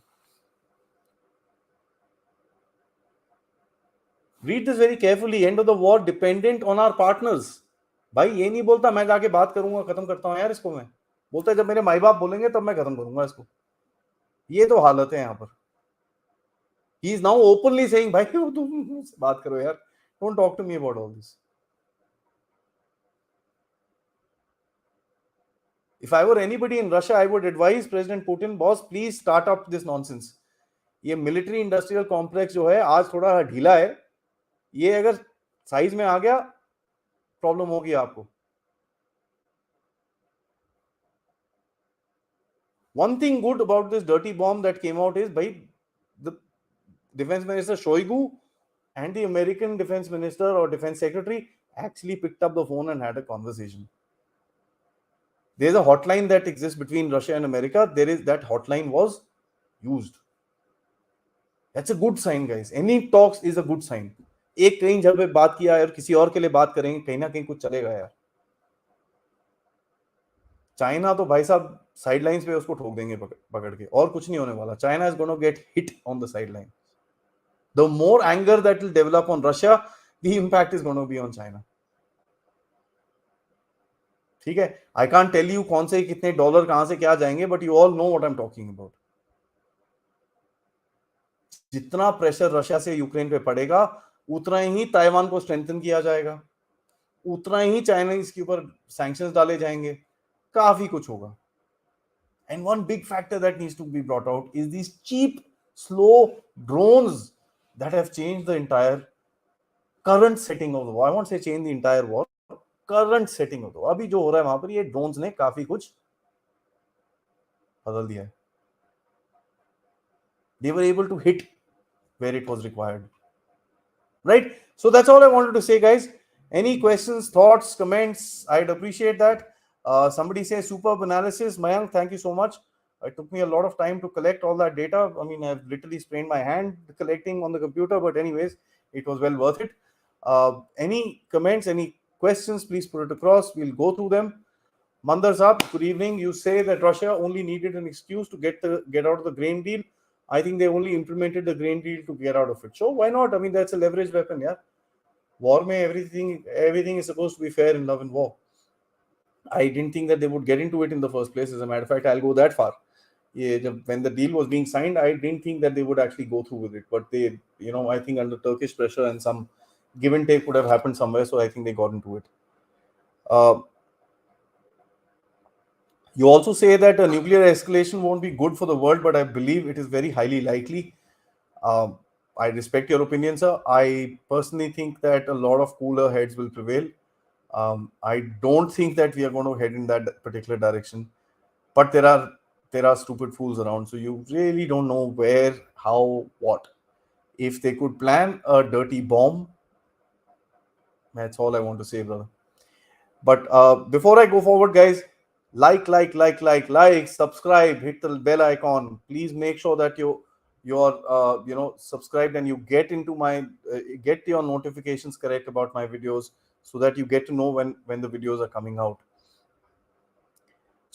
Read this very carefully. End of the war dependent on our partners. भाई ये नहीं बोलता मैं जाके बात करूंगा, खत्म करता हूं यार इसको, मैं बोलता है जब मेरे माई बाप बोलेंगे तब मैं खत्म करूंगा इसको। ये तो हालत है यहाँ पर। He is now openly saying, भाई तुम बात करो यार, don't talk to me about all this. If I were anybody in Russia, I would advise President Putin, boss, please start up this nonsense. ये मिलिट्री इंडस्ट्रियल कॉम्प्लेक्स जो है आज थोड़ा ढीला है, ये अगर साइज में आ गया प्रॉब्लम होगी आपको। One thing good about this dirty bomb that came out is, bhai, the defense minister Shoigu and the American defense minister or defense secretary actually picked up the phone and had a conversation. There's a hotline that exists between Russia and America. That hotline was used. That's a good sign, guys. Any talks is a good sign. एक कहीं जब पे बात किया और किसी और के लिए बात करेंगे, कहीं ना कहीं कुछ चलेगा यार। चाइना तो भाई साहब साइडलाइंस पे उसको ठोक देंगे पकड़ के, और कुछ नहीं होने वाला। China is gonna get hit on the sideline. The more anger that will develop on Russia, the impact is gonna be on China. ठीक है, आई कांट टेल यू कौन से कितने डॉलर कहां से क्या जाएंगे, but you all know what I am talking about. जितना प्रेशर रशिया से यूक्रेन पे पड़ेगा, उतना ही ताइवान को स्ट्रेंथन किया जाएगा, उतना ही चाइनीज के ऊपर सैंक्शंस डाले जाएंगे, काफी कुछ होगा। And one big factor that needs to be brought out is these cheap, slow drones that have changed the entire current setting of the war. I won't say change the entire war, current setting of the war. अभी जो हो रहा है वहां पर, ये drones ने काफी कुछ बदल दिया है। They were able to hit where it was required. Right? So that's all I wanted to say, guys. Any questions, thoughts, comments? I'd appreciate that. Somebody says superb analysis. Mayank, thank you so much. It took me a lot of time to collect all that data. I mean, I've literally sprained my hand collecting on the computer, but anyways, it was well worth it. Any comments, any questions, please put it across. We'll go through them. Mandar Saab, good evening. You say that Russia only needed an excuse to get out of the grain deal. I think they only implemented the grain deal to get out of it. So why not? I mean, that's a leverage weapon, yeah. War mein everything is supposed to be fair in love and war. I didn't think that they would get into it in the first place. As a matter of fact, I'll go that far. Yeah, when the deal was being signed, I didn't think that they would actually go through with it. But they, I think under Turkish pressure and some give and take would have happened somewhere. So I think they got into it. You also say that a nuclear escalation won't be good for the world, but I believe it is very highly likely. I respect your opinion, sir. I personally think that a lot of cooler heads will prevail. I don't think that we are going to head in that particular direction. But there are stupid fools around, so you really don't know where, how, what. If they could plan a dirty bomb, that's all I want to say, brother. But before I go forward, guys, like, subscribe, hit the bell icon. Please make sure that you're subscribed and you get into my get your notifications correct about my videos, so that you get to know when the videos are coming out.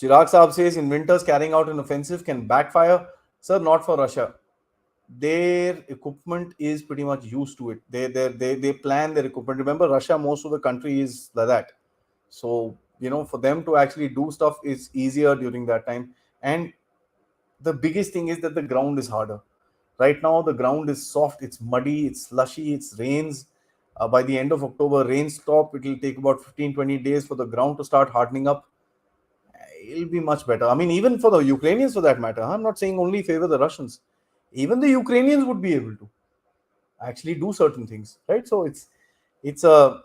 Chirag Saab says, in winters carrying out an offensive can backfire. Sir, not for Russia. their equipment is pretty much used to it. They plan their equipment. Remember, Russia, most of the country is like that. So, for them to actually do stuff is easier during that time. And the biggest thing is that the ground is harder. Right now, the ground is soft, it's muddy, it's slushy, it's rains. By the end of October, rain stop. It will take about 15-20 days for the ground to start hardening up. It'll be much better. I mean, even for the Ukrainians for that matter. I'm not saying only favor the Russians. Even the Ukrainians would be able to actually do certain things, right? So it's a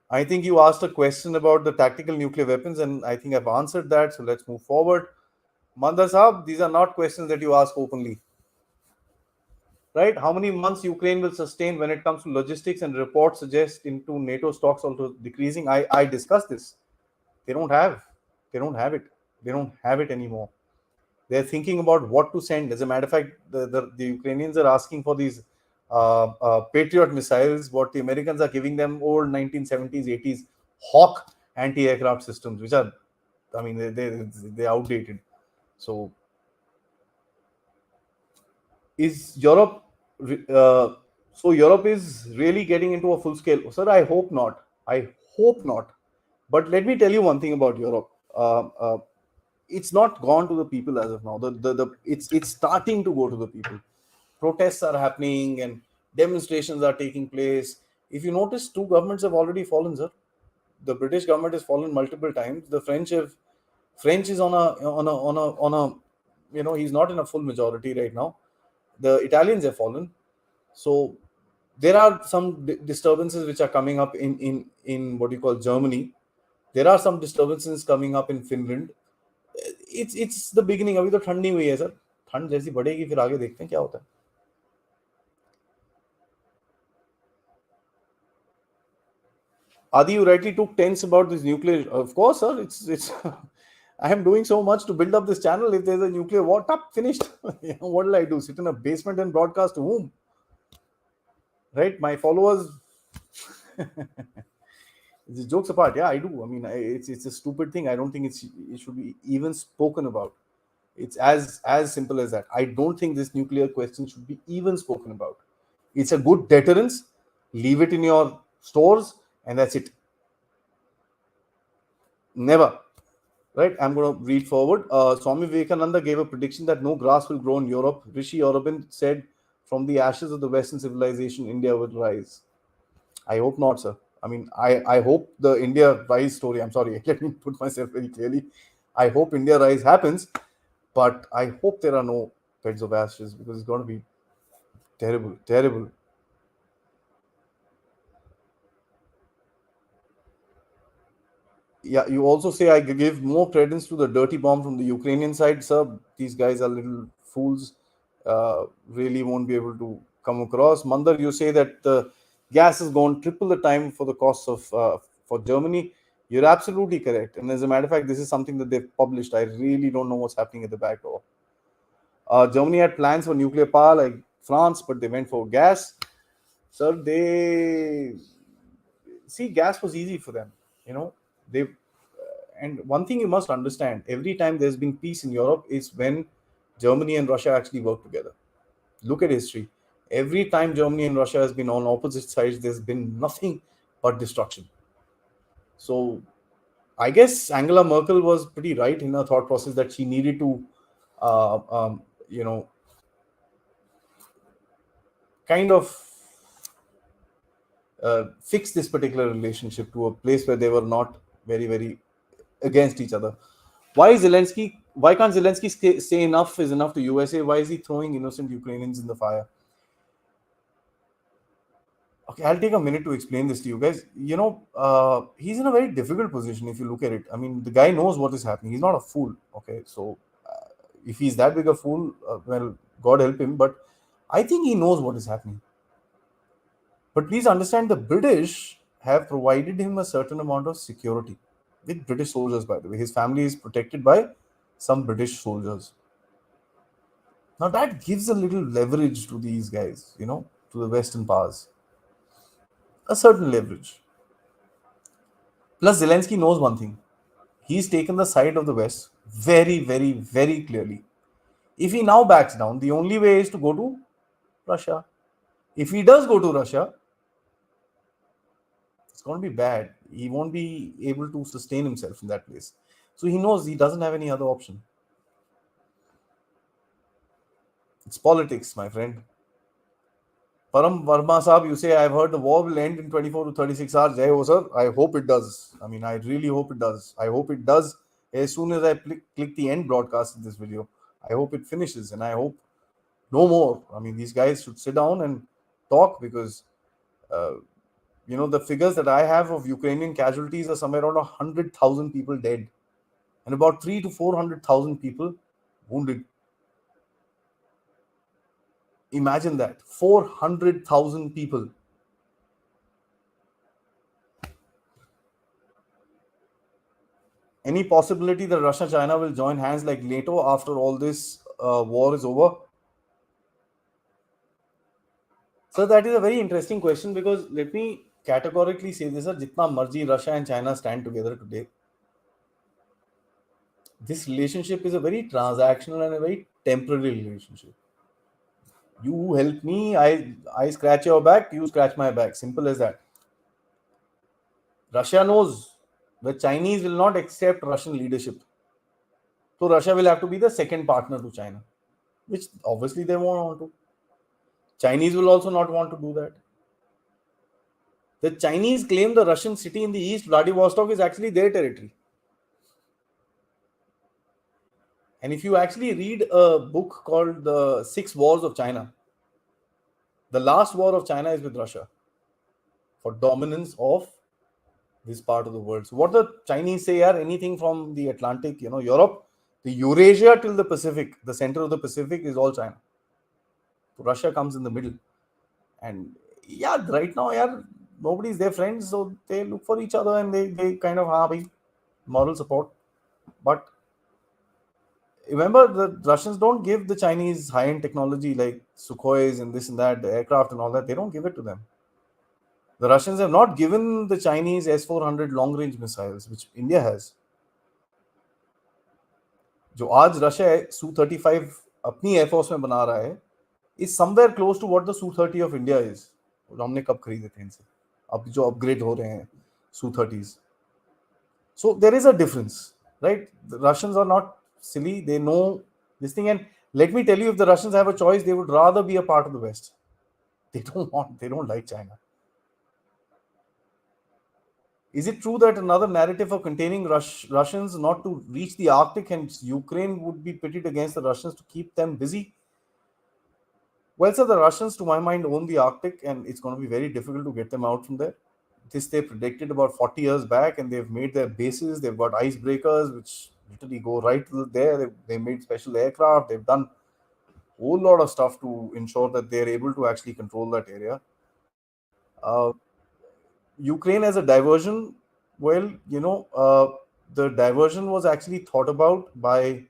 I think you asked a question about the tactical nuclear weapons, and I think I've answered that. So let's move forward. Manda Saab, these are not questions that you ask openly, right? How many months Ukraine will sustain when it comes to logistics, and reports suggest into NATO stocks also decreasing. I discussed this. They don't have, they don't have it. They don't have it anymore. They're thinking about what to send. As a matter of fact, the Ukrainians are asking for these Patriot missiles. What the Americans are giving them, old 1970s, 80s Hawk anti-aircraft systems, which are, I mean, they're outdated. So, is Europe? Uh, so Europe is really getting into a full scale. Sir, I hope not. I hope not. But let me tell you one thing about Europe. It's not gone to the people as of now. It's starting to go to the people. Protests are happening and demonstrations are taking place. If you notice, two governments have already fallen, sir. The British government has fallen multiple times. The French is on a he's not in a full majority right now. The Italians have fallen. So there are some disturbances which are coming up in what you call Germany. There are some disturbances coming up in Finland. It's the beginning. अभी तो ठंडी हुई है sir. ठंड जैसी बढ़ेगी फिर आगे देखते हैं क्या होता है. Adi, you rightly took tense about this nuclear. Of course, sir. It's. I am doing so much to build up this channel. If there's a nuclear war, top finished. What will I do? Sit in a basement and broadcast to whom? Right? My followers. Jokes apart, yeah, I do. I mean, it's a stupid thing. I don't think it should be even spoken about. It's as simple as that. I don't think this nuclear question should be even spoken about. It's a good deterrence. Leave it in your stores, and that's it. Never. Right? I'm going to read forward. Swami Vivekananda gave a prediction that no grass will grow in Europe. Rishi Aurobind said, from the ashes of the Western civilization, India will rise. I hope not, sir. I mean, I hope the India rise story. I'm sorry, let me put myself very clearly. I hope India rise happens, but I hope there are no beds of ashes because it's going to be terrible, terrible. Yeah, you also say I give more credence to the dirty bomb from the Ukrainian side, sir. These guys are little fools. Really won't be able to come across. Mandar, you say that the gas has gone triple the time for the cost of for Germany. You're absolutely correct. And as a matter of fact, this is something that they've published. I really don't know what's happening at the back door. Germany had plans for nuclear power like France, but they went for gas. Sir, they see gas was easy for them. They and one thing you must understand: every time there's been peace in Europe is when Germany and Russia actually work together. Look at history. Every time Germany and Russia has been on opposite sides, there's been nothing but destruction. So I guess Angela Merkel was pretty right in her thought process that she needed to, uh, um, you know, kind of fix this particular relationship to a place where they were not very, very against each other. Why Zelensky? Why can't Zelensky say enough is enough to USA? Why is he throwing innocent Ukrainians in the fire? Okay, I'll take a minute to explain this to you guys. He's in a very difficult position if you look at it. I mean, the guy knows what is happening. He's not a fool. Okay, so if he's that big a fool, well, God help him. But I think he knows what is happening. But please understand, the British have provided him a certain amount of security with British soldiers. By the way, his family is protected by some British soldiers. Now that gives a little leverage to these guys, to the Western powers, a certain leverage. Plus, Zelensky knows one thing. He's taken the side of the West very, very, very clearly. If he now backs down, the only way is to go to Russia. If he does go to Russia, it's going to be bad. He won't be able to sustain himself in that place. So he knows he doesn't have any other option. It's politics, my friend. Param Verma Saab, you say, I've heard the war will end in 24 to 36 hours. Jai ho, sir. I hope it does. I mean, I really hope it does. I hope it does as soon as I click the end broadcast in this video. I hope it finishes, and I hope no more. I mean, these guys should sit down and talk, because, uh, the figures that I have of Ukrainian casualties are somewhere around 100,000 people dead and about 3 to 400,000 people wounded. Imagine that, 400,000 people. Any possibility that Russia China will join hands like NATO after all this war is over? So that is a very interesting question, because let me categorically say this: jitna marji Russia and China stand together today, this relationship is a very transactional and a very temporary relationship. You help me, I scratch your back, you scratch my back. Simple as that. Russia knows the Chinese will not accept Russian leadership. So Russia will have to be the second partner to China, which obviously they won't want to. Chinese will also not want to do that. The Chinese claim the Russian city in the east, Vladivostok, is actually their territory. And if you actually read a book called The Six Wars of China, the last war of China is with Russia for dominance of this part of the world. So what the Chinese say are anything from the Atlantic, Europe, the Eurasia till the Pacific, the center of the Pacific is all China. So Russia comes in the middle. And yeah, right now, yeah, nobody's their friends, so they look for each other and they kind of have moral support. But remember, the Russians don't give the Chinese high-end technology like Sukhois and this and that, the aircraft and all that. They don't give it to them. The Russians have not given the Chinese S-400 long-range missiles, which India has. जो आज Russia Su-35 अपनी air force में बना रहा है, is somewhere close to what the Su-30 of India is. हमने कब खरीदे थे इनसे, अब जो अपग्रेड हो रहे हैं Su-30s. So there is a difference, right? The Russians are not silly. They know this thing. And let me tell you, if the Russians have a choice, they would rather be a part of the West. They don't like China. Is it true that another narrative of containing Russians not to reach the Arctic, and Ukraine would be pitted against the Russians to keep them busy? Well, sir, the Russians, to my mind, own the Arctic, and it's going to be very difficult to get them out from there. This they predicted about 40 years back, and they've made their bases. They've got icebreakers, which literally go right there. They made special aircraft. They've done a whole lot of stuff to ensure that they're able to actually control that area. Ukraine as a diversion, well, the diversion was actually thought about by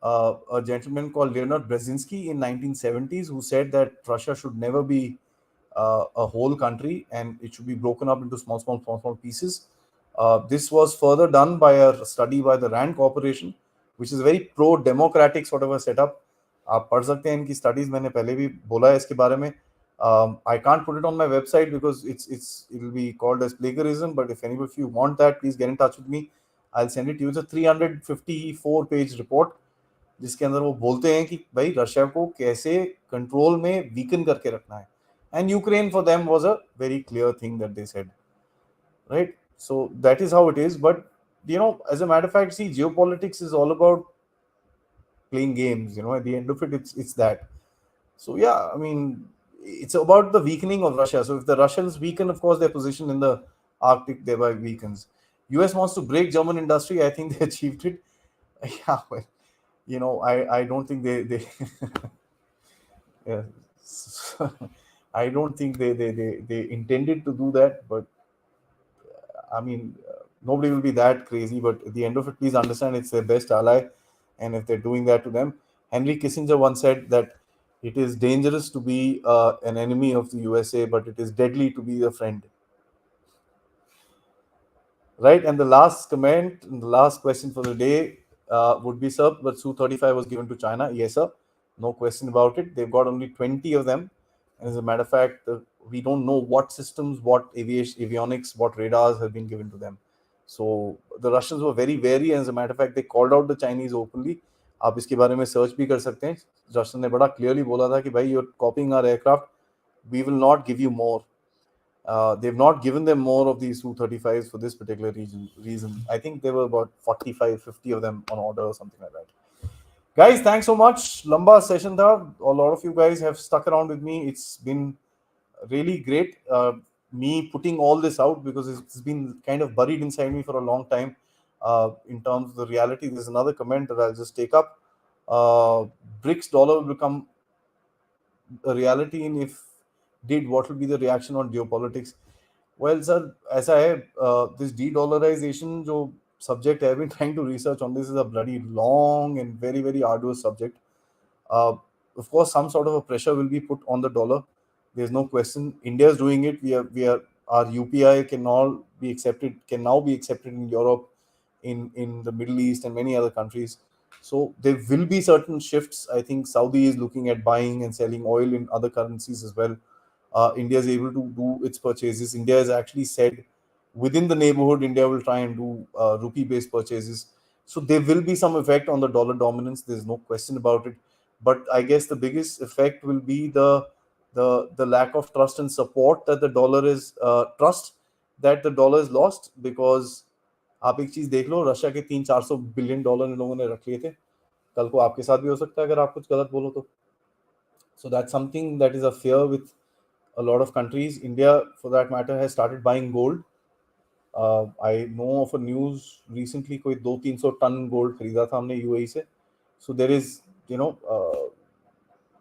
a gentleman called Leonid Brzezinski in 1970s, who said that Russia should never be a whole country and it should be broken up into small pieces. This was further done by a study by the Rand Corporation, which is a very pro-democratic sort of a setup. आप पढ़ सकते हैं इनकी studies, मैंने पहले भी बोला है इसके बारे में. I can't put it on my website because it'll be called as plagiarism, but if any of you want that, please get in touch with me. I'll send it to you. It's a 354-page report जिसके अंदर वो बोलते हैं कि भाई Russia को कैसे control में वीकन करके रखना है. And Ukraine for them was a very clear thing that they said, right? So that is how it is. But as a matter of fact, see, geopolitics is all about playing games. At the end of it, it's that. So yeah, I mean, it's about the weakening of Russia. So if the Russians weaken, of course, their position in the Arctic thereby weakens. US wants to break German industry. I think they achieved it. Yeah, well, I don't think they yeah. I don't think they intended to do that, but I mean, nobody will be that crazy. But at the end of it, please understand it's their best ally, and if they're doing that to them, Henry Kissinger once said that it is dangerous to be an enemy of the USA, but it is deadly to be a friend. Right? And the last comment, and the last question for the day, would be served, but Su-35 was given to China. Yes, sir. No question about it. They've got only 20 of them. And as a matter of fact, we don't know what systems, what avionics, what radars have been given to them. So the Russians were very wary. And as a matter of fact, they called out the Chinese openly. आप इसके बारे में search भी कर सकते हैं. Russian ने बड़ा क्लियरली बोला था कि भाई, you're copying our aircraft. We will not give you more. They've not given them more of these Su-35s for this particular reason. I think there were about 45, 50 of them on order or something like that. Guys, thanks so much. Lamba session tha. A lot of you guys have stuck around with me. It's been really great. Me putting all this out because it's been kind of buried inside me for a long time. In terms of the reality, there's another comment that I'll just take up. BRICS dollar will become a reality, and if did, what will be the reaction on geopolitics? Well, sir, ऐसा है, this de-dollarization जो subject I've been trying to research on, this is a bloody long and very, very arduous subject. Of course, some sort of a pressure will be put on the dollar. There's no question. India is doing it. Our UPI can now be accepted in Europe, in the Middle East, and many other countries. So there will be certain shifts. I think Saudi is looking at buying and selling oil in other currencies as well. India is able to do its purchases. India has actually said within the neighborhood, India will try and do rupee-based purchases. So there will be some effect on the dollar dominance. There's no question about it. But I guess the biggest effect will be the lack of trust and support that the dollar is lost, because आप एक चीज देख लो, Russia के 300-400 billion dollar in लोगों ने रख लिए थे. कल को आपके साथ भी हो सकता है अगर आप कुछ गलत बोलो तो. So that's something that is a fear with a lot of countries. India, for that matter, has started buying gold. I know of a news recently, कोई 200-300 टन गोल्ड खरीदा था हमने UAE से. So there is,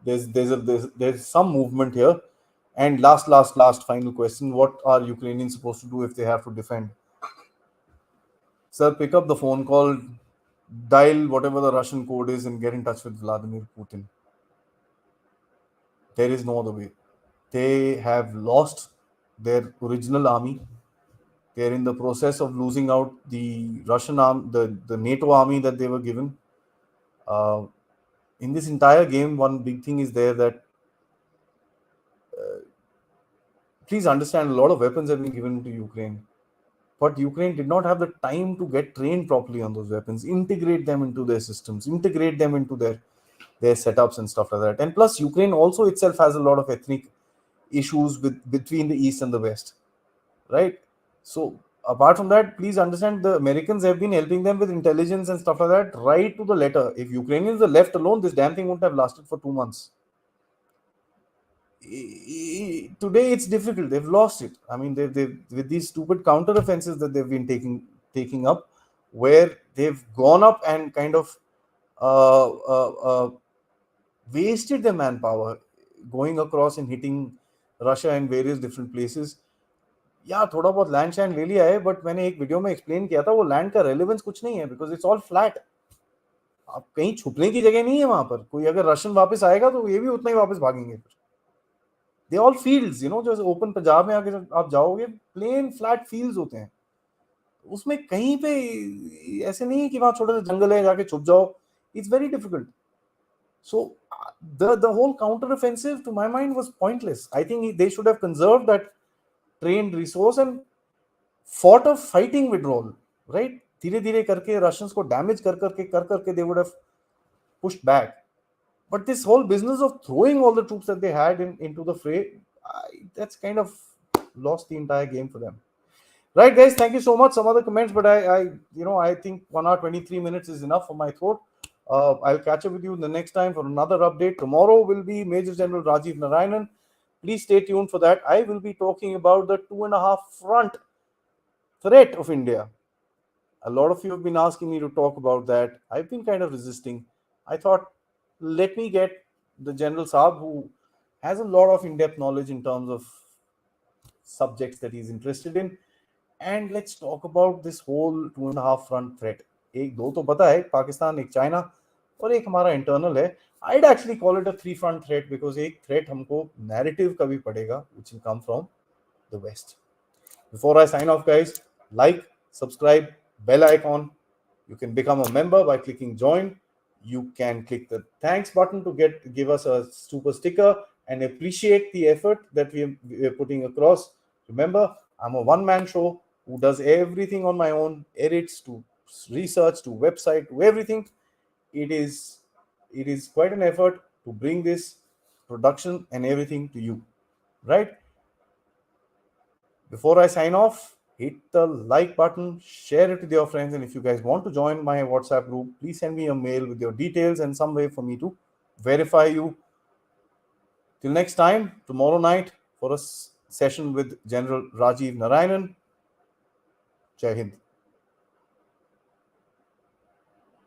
there's some movement here. And last final question: what are Ukrainians supposed to do if they have to defend? Sir, pick up the phone call, dial whatever the Russian code is, and get in touch with Vladimir Putin. There is no other way. They have lost their original army. They're in the process of losing out the Russian army, the NATO army that they were given. In this entire game, one big thing is there that please understand, a lot of weapons have been given to Ukraine, but Ukraine did not have the time to get trained properly on those weapons, integrate them into their systems, integrate them into their setups and stuff like that. And plus, Ukraine also itself has a lot of ethnic issues between the East and the West, right? So apart from that, please understand, the Americans have been helping them with intelligence and stuff like that right to the letter. If Ukrainians were left alone, this damn thing wouldn't have lasted for 2 months. Today it's difficult. They've lost it. I mean, they've with these stupid counter offenses that they've been taking up, where they've gone up and kind of wasted their manpower going across and hitting Russia in various different places. या थोड़ा बहुत land शैंड ले लिया है, but मैंने एक video में explain किया था, वो लैंड का रेलेवेंस कुछ नहीं है, बिकॉज इट्स ऑल फ्लैट. आप कहीं छुपने की जगह नहीं है वहां पर. कोई अगर रशियन वापस आएगा तो ये भी उतना ही वापस भागेंगे. दे ऑल फील्ड्स, जो ओपन पंजाब में आके आप जाओगे, प्लेन फ्लैट फील्ड्स होते हैं. उसमें कहीं पे ऐसे नहीं है कि वहां छोटा सा जंगल है जाके छुप जाओ. It's very difficult. So the whole counter offensive, to my mind, was pointless. I think they should have conserved that trained resource and fought a fighting withdrawal, right? धीरे धीरे करके Russians को damage कर करके they would have pushed back. But this whole business of throwing all the troops that they had into the fray, that's kind of lost the entire game for them. Right, guys, thank you so much. Some other comments, but I think 1 hour 23 minutes is enough for my throat. I'll catch up with you the next time for another update. Tomorrow will be Major General Rajiv Narayanan. Please stay tuned for that. I will be talking about the 2.5 front threat of India. A lot of you have been asking me to talk about that. I've been kind of resisting. I thought, let me get the General Saab, who has a lot of in-depth knowledge in terms of subjects that he's interested in, and let's talk about this whole 2.5 front threat. एक दो तो पता है, पाकिस्तान, एक China, और एक हमारा internal है. I'd actually call it a 3-front threat, because एक threat हमको narrative का भी पड़ेगा, which will come from the West. Before I sign off, guys, like, subscribe, bell icon. You can become a member by clicking join. You can click the thanks button to give us a super sticker and appreciate the effort that we're putting across. Remember, I'm a one-man show who does everything on my own, edits to research to website to everything. It is it is quite an effort to bring this production and everything to you, right? Before I sign off, hit the like button, share it with your friends, and if you guys want to join my WhatsApp group, please send me a mail with your details and some way for me to verify you. Till next time, tomorrow night for a session with General Rajiv Narayanan. Jai Hind.